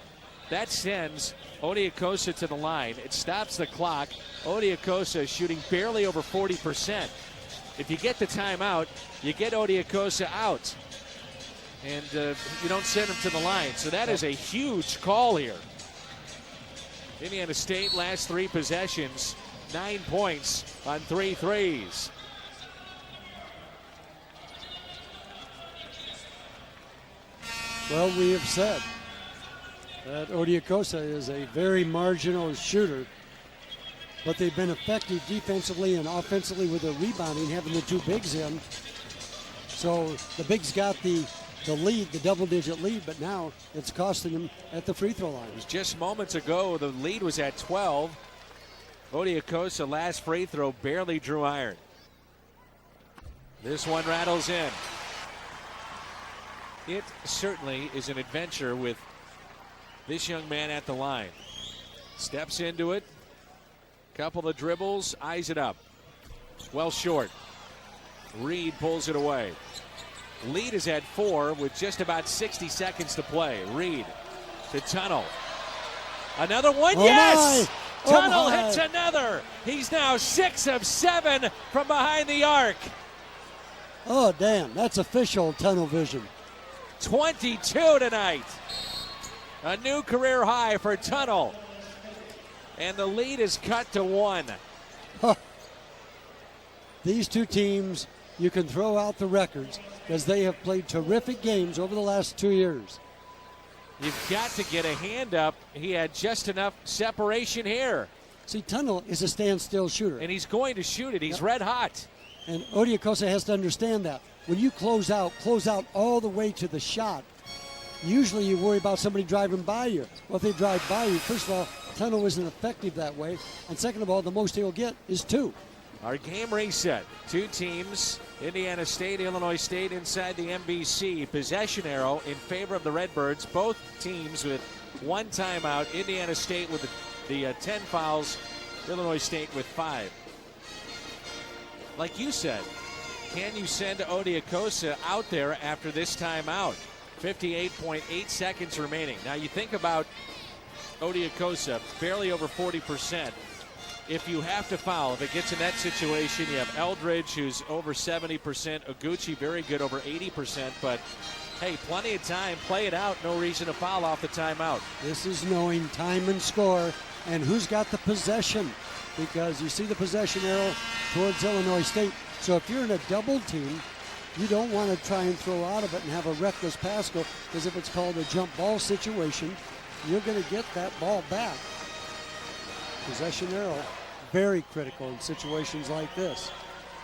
that sends Odiakosa to the line. It stops the clock. Odiakosa shooting barely over 40%. If you get the timeout, you get Odiakosa out. And you don't send him to the line. So that is a huge call here. Indiana State last 3 possessions, 9 points on 3 threes. Well, we have said that Odiakosa is a very marginal shooter, but they've been effective defensively and offensively with their rebounding, having the 2 bigs in. So the bigs got the lead, the double-digit lead, but now it's costing them at the free throw line. It was just moments ago, the lead was at 12. Odiakosa, last free throw, barely drew iron. This one rattles in. It certainly is an adventure with this young man at the line. Steps into it, couple of dribbles, eyes it up. Well short. Reed pulls it away. Lead is at 4 with just about 60 seconds to play. Reed to Tunnel. Another one, yes! Tunnel hits another. He's now 6 of 7 from behind the arc. Oh, damn, that's official Tunnel vision. 22 tonight. A new career high for Tunnel. And the lead is cut to 1. These two teams, you can throw out the records because they have played terrific games over the last 2 years. You've got to get a hand up. He had just enough separation here. See, Tunnel is a standstill shooter. And he's going to shoot it. He's red hot. And Odiokosa has to understand that. When you close out all the way to the shot, usually you worry about somebody driving by you. Well, if they drive by you, first of all, tunnel isn't effective that way. And second of all, the most he'll get is 2. Our game reset. 2 teams, Indiana State, Illinois State inside the MVC. Possession arrow in favor of the Redbirds. Both teams with 1 timeout. Indiana State with the 10 fouls. Illinois State with 5. Like you said, can you send Odiokosa out there after this timeout? 58.8 seconds remaining. Now you think about Odiokosa, barely over 40%. If you have to foul, if it gets in that situation, you have Eldridge, who's over 70%, Oguchi, very good, over 80%, but hey, plenty of time, play it out, no reason to foul off the timeout. This is knowing time and score and who's got the possession, because you see the possession arrow towards Illinois State. So if you're in a double team, you don't want to try and throw out of it and have a reckless pass go, because if it's called a jump ball situation, you're going to get that ball back. Possession arrow, very critical in situations like this.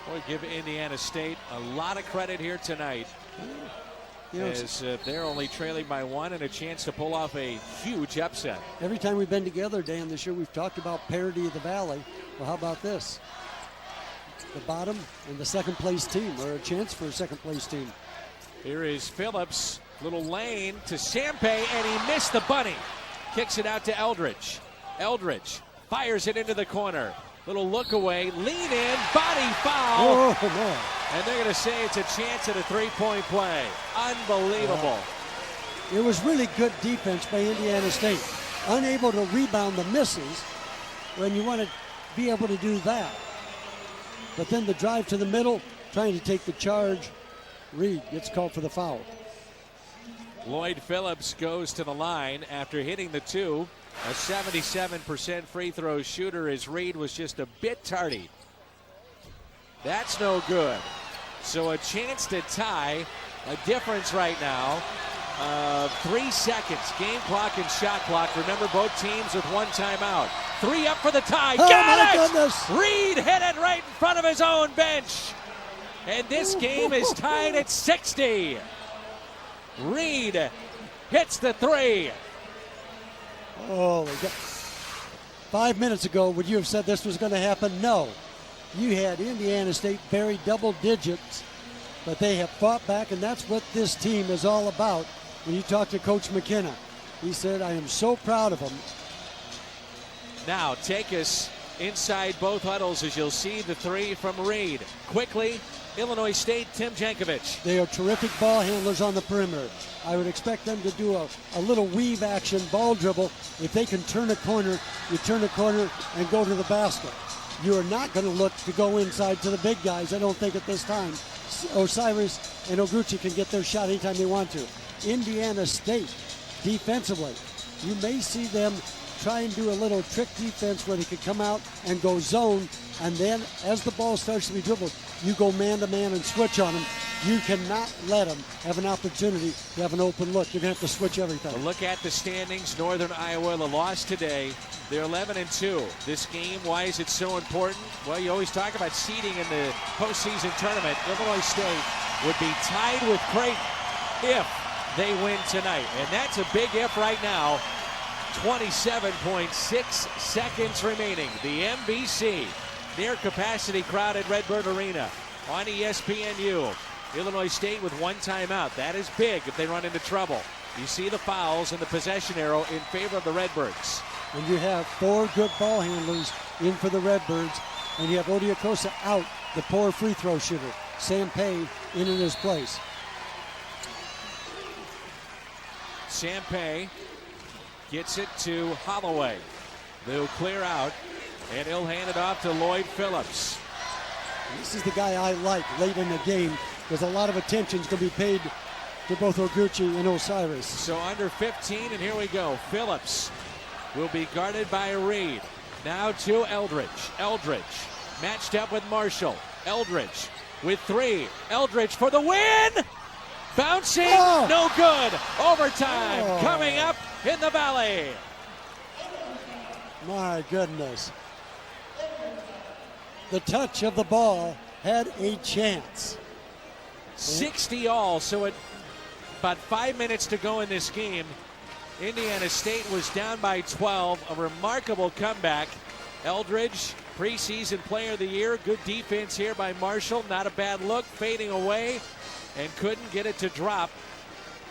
Boy, give Indiana State a lot of credit here tonight. You know, as they're only trailing by 1 and a chance to pull off a huge upset. Every time we've been together, Dan, this year we've talked about parity of the Valley. Well, how about this? The bottom and the second place team, or a chance for a second place team. Here is Phillips, little lane to Sampe, and he missed the bunny. Kicks it out to Eldridge. Eldridge fires it into the corner. Little look away, lean in, body foul. Oh, no. And they're going to say it's a chance at a 3-point play. Unbelievable. It was really good defense by Indiana State. Unable to rebound the misses when you want to be able to do that. But then the drive to the middle, trying to take the charge. Reed gets called for the foul. Lloyd Phillips goes to the line after hitting the 2. A 77% free throw shooter, as Reed was just a bit tardy. That's no good. So a chance to tie, a difference right now of 3 seconds. Game clock and shot clock. Remember, both teams with 1 timeout. 3 up for the tie. Oh, Got it! Goodness. Reed hit it right in front of his own bench. And this game is tied at 60. Reed hits the 3. Oh, my God. 5 minutes ago, would you have said this was going to happen? No. You had Indiana State buried double digits, but they have fought back, and that's what this team is all about. When you talk to Coach McKenna, he said, I am so proud of them. Now take us inside both huddles as you'll see the 3 from Reed. Quickly, Illinois State, Tim Jankovic. They are terrific ball handlers on the perimeter. I would expect them to do a little weave action ball dribble. If they can turn a corner, you turn a corner and go to the basket. You are not going to look to go inside to the big guys, I don't think, at this time. Osiris and Oguchi can get their shot anytime they want to. Indiana State, defensively, you may see them try and do a little trick defense where they could come out and go zone, and then as the ball starts to be dribbled, you go man-to-man and switch on them. You cannot let them have an opportunity to have an open look. You're going to have to switch everything. A look at the standings. Northern Iowa, the loss today. They're 11-2. This game, why is it so important? Well, you always talk about seeding in the postseason tournament. Illinois State would be tied with Creighton if they win tonight. And that's a big if right now. 27.6 seconds remaining. The MVC, near capacity crowded Redbird Arena on ESPNU. Illinois State with 1 timeout. That is big if they run into trouble. You see the fouls and the possession arrow in favor of the Redbirds. And you have 4 good ball handlers in for the Redbirds, and you have Odiokosa out, the poor free throw shooter. Sam Pay in his place. Sam Pay gets it to Holloway. They'll clear out, and he'll hand it off to Lloyd Phillips. This is the guy I like late in the game, because a lot of attention's going to be paid to both Oguchi and Osiris. So under 15, and here we go. Phillips will be guarded by Reed. Now to Eldridge. Eldridge matched up with Marshall. Eldridge with 3. Eldridge for the win! Bouncing, no good. Overtime coming up in the Valley. My goodness. The touch of the ball had a chance. 60 all. So at about 5 minutes to go in this game, Indiana State was down by 12. A remarkable comeback. Eldridge, preseason player of the year. Good defense here by Marshall. Not a bad look. Fading away and couldn't get it to drop.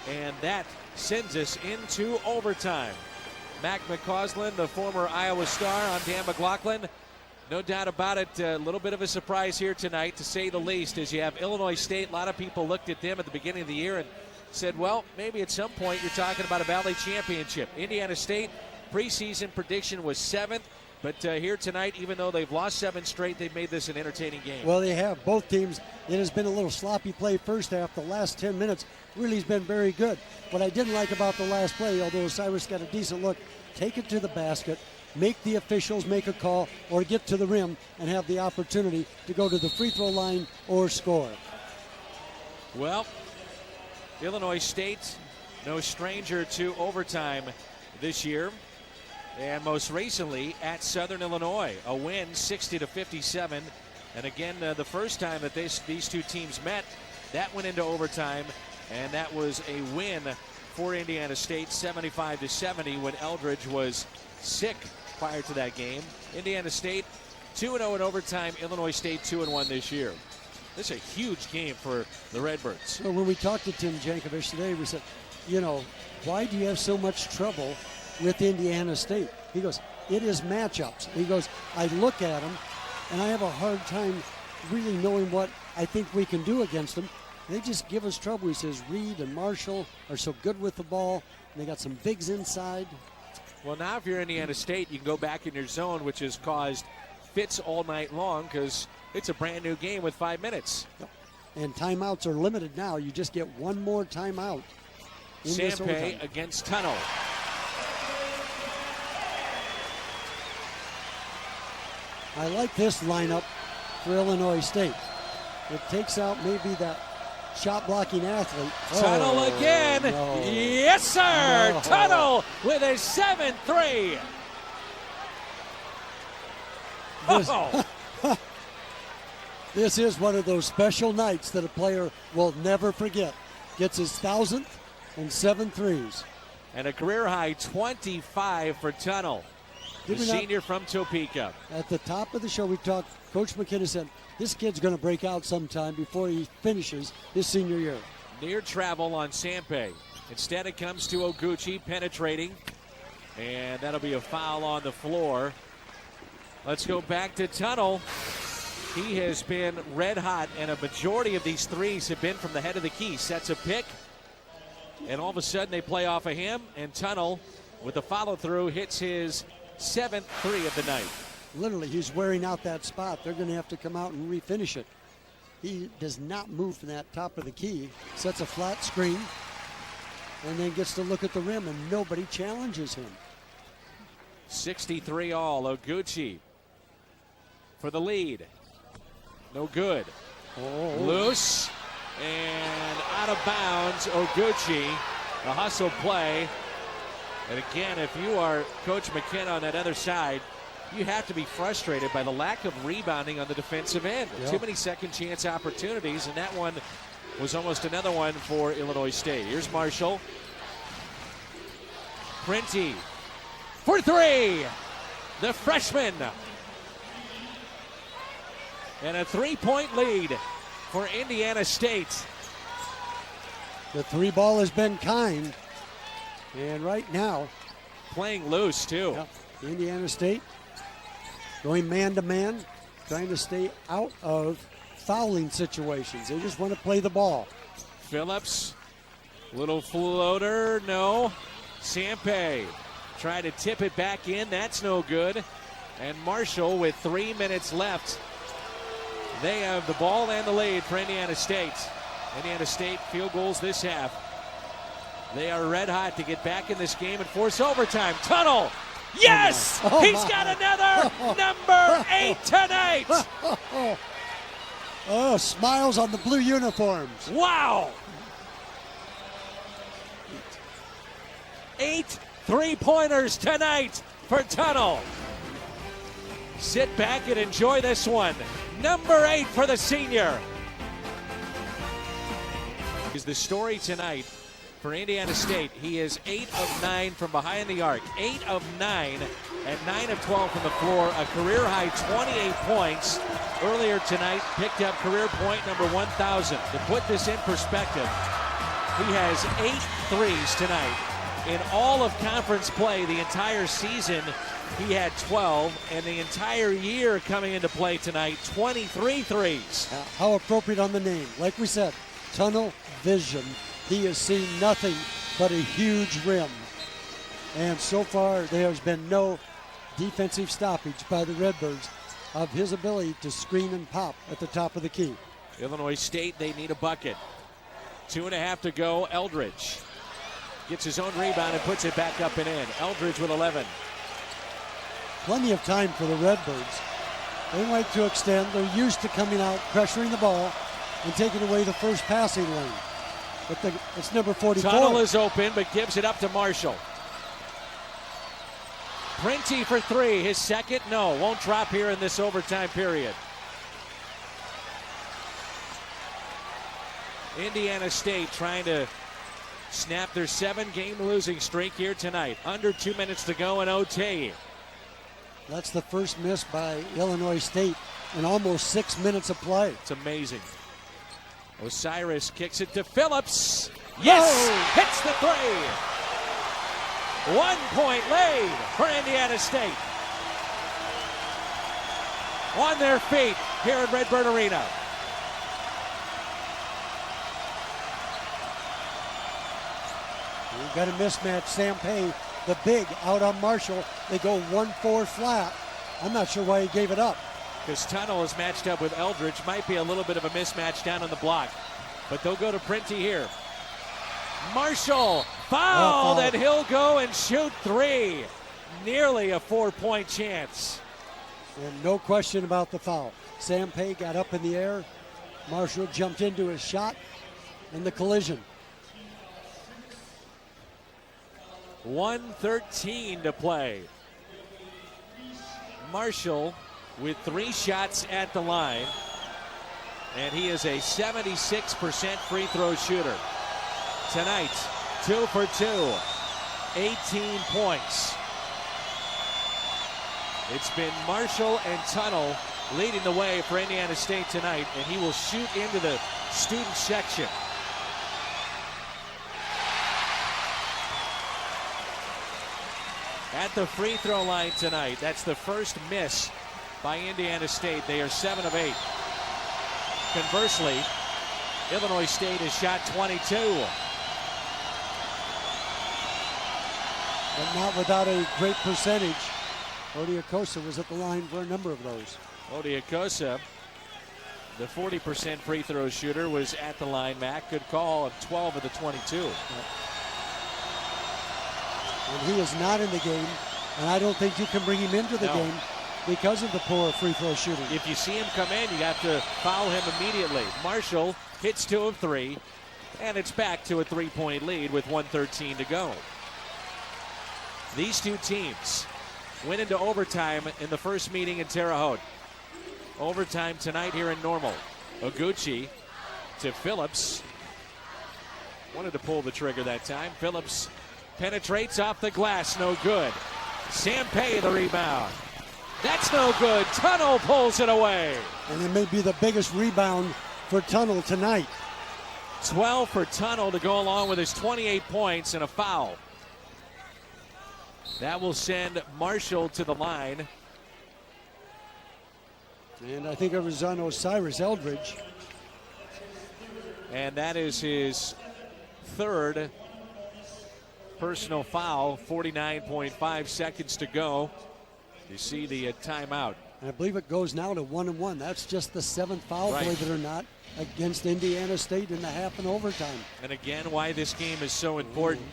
And that sends us into overtime. Mac McCausland, the former Iowa Star, on Dan McLaughlin. No doubt about it, a little bit of a surprise here tonight, to say the least, as you have Illinois State. A lot of people looked at them at the beginning of the year and said, well, maybe at some point you're talking about a Valley Championship. Indiana State preseason prediction was 7th, but here tonight, even though they've lost 7 straight, they've made this an entertaining game. Well, they have. Both teams, it has been a little sloppy play first half. The last 10 minutes really has been very good. What I didn't like about the last play, although Cyrus got a decent look, take it to the basket, make the officials make a call, or get to the rim and have the opportunity to go to the free throw line or score. Well, Illinois State, no stranger to overtime this year. And most recently at Southern Illinois, a win 60-57. And again, the first time that these two teams met, that went into overtime, and that was a win for Indiana State, 75-70, when Eldridge was sick prior to that game. Indiana State 2-0 in overtime. Illinois State 2-1 this year. This is a huge game for the Redbirds. So when we talked to Tim Jankovich today, we said, you know, why do you have so much trouble with Indiana State? He goes, it is matchups. He goes, I look at them, and I have a hard time really knowing what I think we can do against them. They just give us trouble. He says Reed and Marshall are so good with the ball, and they got some bigs inside. Well, now if you're Indiana State, you can go back in your zone, which has caused fits all night long because it's a brand new game with 5 minutes. And timeouts are limited now. You just get one more timeout. Sampe against Tunnel. I like this lineup for Illinois State. It takes out maybe that shot blocking athlete. Tunnel again. No. Yes, sir. No. Tunnel with a 7-3. This is one of those special nights that a player will never forget. Gets his 1,000th and 7 threes. And a career high 25 for Tunnel, the senior from Topeka. At the top of the show, we talked, Coach McKinnon said, this kid's going to break out sometime before he finishes his senior year. Near travel on Sampe. Instead, it comes to Oguchi penetrating. And that'll be a foul on the floor. Let's go back to Tunnel. He has been red hot, and a majority of these threes have been from the head of the key. Sets a pick, and all of a sudden they play off of him, and Tunnel, with the follow-through, hits his 7th three of the night. Literally, he's wearing out that spot. They're going to have to come out and refinish it. He does not move from that top of the key, sets a flat screen, and then gets to look at the rim, and nobody challenges him. 63 all. Oguchi for the lead. No good. Loose and out of bounds. Oguchi, a hustle play. And again, if you are Coach McKenna on that other side, you have to be frustrated by the lack of rebounding on the defensive end. Yep. Too many second chance opportunities, and that one was almost another one for Illinois State. Here's Marshall. Prenti for 3. The freshman. And a 3-point lead for Indiana State. The 3 ball has been kind. And right now, playing loose, too. Indiana State going man-to-man, trying to stay out of fouling situations. They just want to play the ball. Phillips, little floater, no. Sampe trying to tip it back in. That's no good. And Marshall with 3 minutes left. They have the ball and the lead for Indiana State. Indiana State field goals this half. They are red hot to get back in this game and force overtime. Tunnel. Yes! He's got another number 8 tonight. Oh, smiles on the blue uniforms. Wow. 8 3-pointers tonight for Tunnel. Sit back and enjoy this one. Number 8 for the senior. Is the story tonight for Indiana State. He is 8 of 9 from behind the arc. 8 of 9 and 9 of 12 from the floor. A career high 28 points. Earlier tonight, picked up career point number 1,000. To put this in perspective, he has 8 threes tonight. In all of conference play, the entire season, he had 12, and the entire year coming into play tonight, 23 threes. How appropriate on the name. Like we said, tunnel vision. He has seen nothing but a huge rim. And so far, there has been no defensive stoppage by the Redbirds of his ability to screen and pop at the top of the key. Illinois State, they need a bucket. 2.5 to go. Eldridge gets his own rebound and puts it back up and in. Eldridge with 11. Plenty of time for the Redbirds. They like to extend. They're used to coming out, pressuring the ball, and taking away the first passing lane. But it's number 44. Tunnel is open, but gives it up to Marshall. Printy for 3. His second? No, won't drop here in this overtime period. Indiana State trying to snap their 7-game losing streak here tonight. Under 2 minutes to go in OT. That's the first miss by Illinois State in almost 6 minutes of play. It's amazing. Osiris kicks it to Phillips. Yes! Oh! Hits the 3. 1 point lead for Indiana State. On their feet here at Redbird Arena. We've got a mismatch. Sam Pay, the big, out on Marshall. They go 1-4 flat. I'm not sure why he gave it up. Because Tunnel is matched up with Eldridge. Might be a little bit of a mismatch down on the block. But they'll go to Printy here. Marshall fouled, and he'll go and shoot 3. Nearly a 4-point chance. And no question about the foul. Sam Pay got up in the air. Marshall jumped into his shot, and the collision. 1:13 to play. Marshall with 3 shots at the line, and he is a 76% free throw shooter. Tonight, 2 for 2, 18 points. It's been Marshall and Tunnel leading the way for Indiana State tonight, and he will shoot into the student section. At the free throw line tonight, that's the first miss by Indiana State. They are 7 of 8. Conversely, Illinois State has shot 22. But not without a great percentage. Odiokosa was at the line for a number of those. Odiokosa, the 40% free throw shooter, was at the line, Mac. Good call of 12 of the 22. And he is not in the game, and I don't think you can bring him into the game because of the poor free throw shooting. If you see him come in, you have to foul him immediately. Marshall hits 2 of 3, and it's back to a 3-point lead with 1:13 to go. These two teams went into overtime in the first meeting in Terre Haute. Overtime tonight here in Normal. Oguchi to Phillips. Wanted to pull the trigger that time. Phillips penetrates off the glass, no good. Sam Pay the rebound. That's no good. Tunnel pulls it away. And it may be the biggest rebound for Tunnel tonight. 12 for Tunnel to go along with his 28 points and a foul. That will send Marshall to the line. And I think it was on Osiris Eldridge. And that is his 3rd personal foul. 49.5 seconds to go. You see the timeout. And I believe it goes now to 1-1. That's just the 7th foul, right, believe it or not, against Indiana State in the half and overtime. And again, why this game is so important.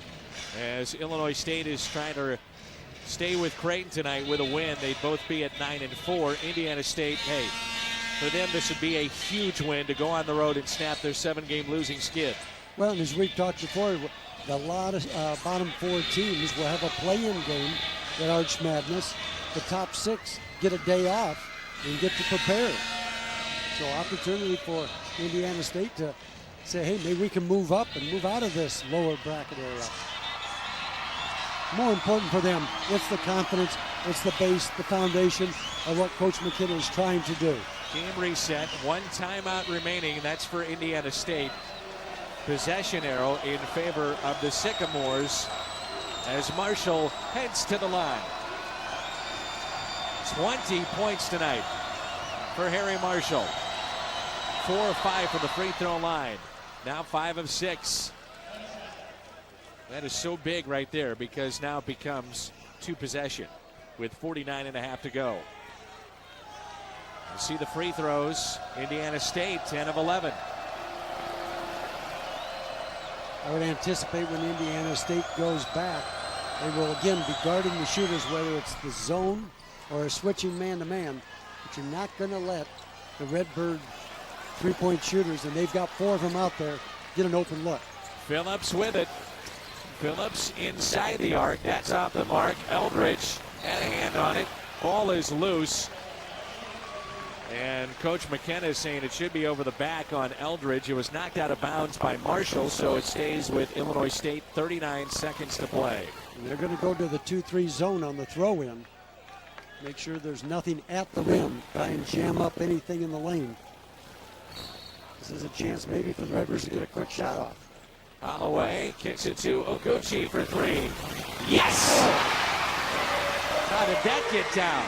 As Illinois State is trying to stay with Creighton tonight with a win. They'd both be at 9-4. Indiana State, hey, for them this would be a huge win to go on the road and snap their 7-game losing skid. Well, and as we've talked before, a lot of bottom 4 teams will have a play-in game at Arch Madness. the top 6 get a day off and get to prepare. So opportunity for Indiana State to say, hey, maybe we can move up and move out of this lower bracket area. More important for them, it's the confidence, it's the base, the foundation of what Coach McKenna is trying to do. Game reset, 1 timeout remaining. That's for Indiana State. Possession arrow in favor of the Sycamores as Marshall heads to the line. 20 points tonight for Harry Marshall. 4 of 5 from the free throw line. Now 5 of 6. That is so big right there because now it becomes 2 possession with 49.5 to go. You see the free throws. Indiana State 10 of 11. I would anticipate when Indiana State goes back, they will again be guarding the shooters, whether it's the zone or switching man-to-man. But you're not going to let the Redbird three-point shooters, and they've got 4 of them out there, get an open look. Phillips with it. Phillips inside the arc. That's off the mark. Eldridge had a hand on it. Ball is loose. And Coach McKenna is saying it should be over the back on Eldridge. It was knocked out of bounds by Marshall, so it stays with Illinois State. 39 seconds to play. And they're going to go to the 2-3 zone on the throw-in. Make sure there's nothing at the rim. Try and jam up anything in the lane. This is a chance maybe for the Redbirds to get a quick shot off. Holloway kicks it to Oguchi for 3. Yes! How did that get down?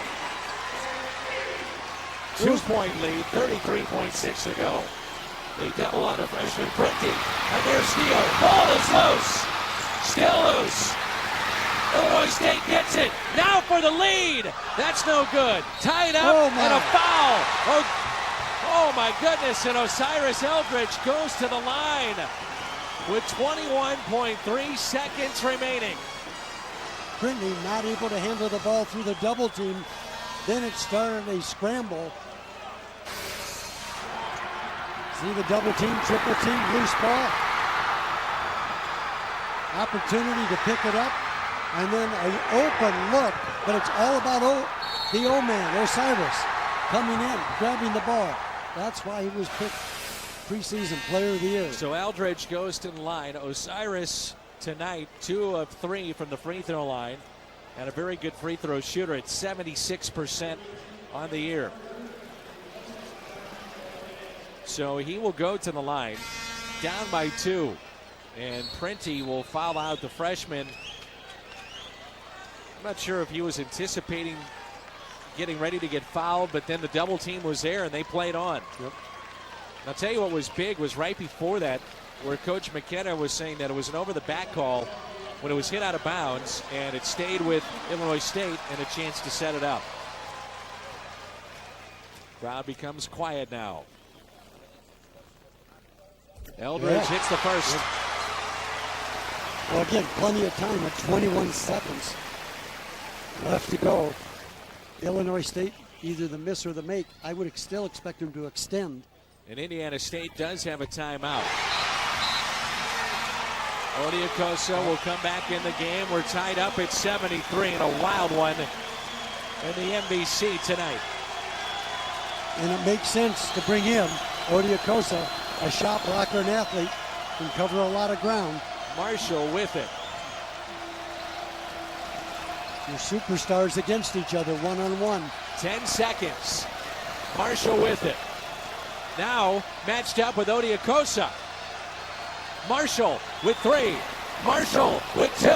2-point lead, 33.6 to go. They double on a freshman Prenti. And there's steal. Ball is loose. Still loose. Illinois State gets it. Now for the lead. That's no good. Tied up and a foul. Oh my goodness. And Osiris Eldridge goes to the line with 21.3 seconds remaining. Prenti not able to handle the ball through the double team. Then it started a scramble. See the double team, triple team, loose ball. Opportunity to pick it up. And then an open look, but it's all about the O-man, Osiris, coming in, grabbing the ball. That's why he was picked preseason player of the year. So Eldridge goes to the line. Osiris tonight, 2 of 3 from the free throw line. And a very good free throw shooter at 76% on the year. So he will go to the line, down by 2. And Prenti will foul out the freshman. I'm not sure if he was anticipating getting ready to get fouled, but then the double team was there and they played on. Yep. I'll tell you what was big was right before that, where Coach McKenna was saying that it was an over-the-back call when it was hit out of bounds, and it stayed with Illinois State and a chance to set it up. Crowd becomes quiet now. Eldridge hits the first. Well, again, plenty of time at 21 seconds left to go. Illinois State, either the miss or the make. I would still expect them to extend. And Indiana State does have a timeout. Odiokosa will come back in the game. We're tied up at 73 in a wild one in the NBC tonight. And it makes sense to bring in Odiokosa, a shot blocker and athlete, can cover a lot of ground. Marshall with it. Your superstars against each other, one-on-one. 10 seconds. Marshall with it. Now matched up with Odiokosa. Marshall with 3. Marshall with 2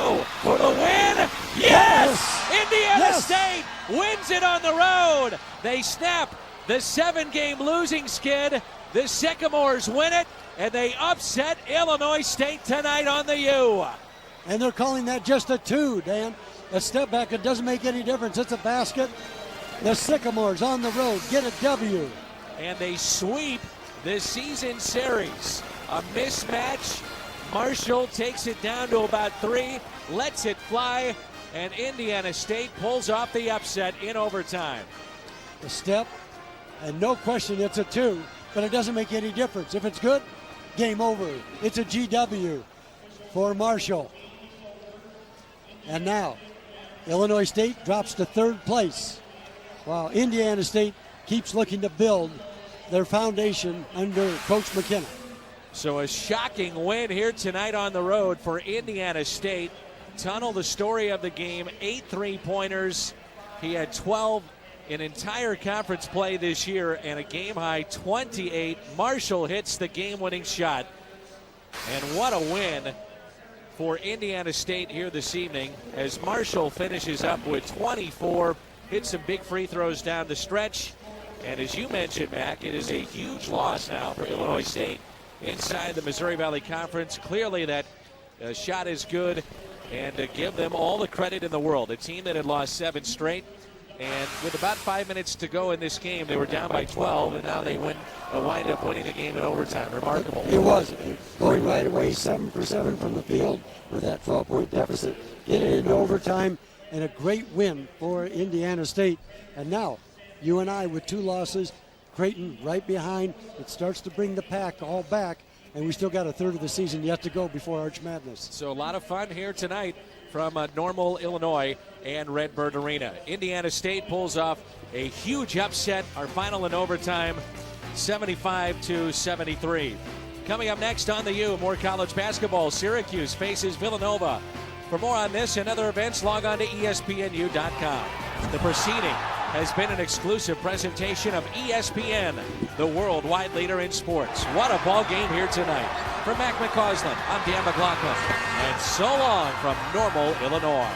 for the win. Yes! Indiana State wins it on the road. They snap the 7-game losing skid. The Sycamores win it, and they upset Illinois State tonight on the U. And they're calling that just a 2, Dan. A step back, it doesn't make any difference. It's a basket. The Sycamores on the road get a W. And they sweep the season series. A mismatch. Marshall takes it down to about 3, lets it fly, and Indiana State pulls off the upset in overtime. A step, and no question it's a 2, but it doesn't make any difference. If it's good, game over. It's a GW for Marshall. And now, Illinois State drops to third place, while Indiana State keeps looking to build their foundation under Coach McKenna. So a shocking win here tonight on the road for Indiana State. Tunnel, the story of the game, 8 3-pointers. He had 12 in entire conference play this year and a game-high 28. Marshall hits the game-winning shot. And what a win for Indiana State here this evening as Marshall finishes up with 24, hits some big free throws down the stretch. And as you mentioned, Mac, it is a huge loss now for Illinois State inside the Missouri Valley Conference. Clearly that shot is good, and give them all the credit in the world. A team that had lost 7 straight, and with about 5 minutes to go in this game, they were down by 12, and now they wind up winning the game in overtime. Remarkable. It was. Going right away, 7 for 7 from the field with that 12-point deficit. Get it into overtime, and a great win for Indiana State. And now, UNI with 2 losses, Creighton right behind. It starts to bring the pack all back, and we still got a third of the season yet to go before Arch Madness. So a lot of fun here tonight from Normal, Illinois and Redbird Arena. Indiana State pulls off a huge upset. Our final in overtime, 75-73. Coming up next on the U, more college basketball. Syracuse faces Villanova. For more on this and other events, log on to ESPNU.com. The proceeding has been an exclusive presentation of ESPN, the worldwide leader in sports. What a ball game here tonight. For Mac McCausland, I'm Dan McLaughlin, and so long from Normal, Illinois.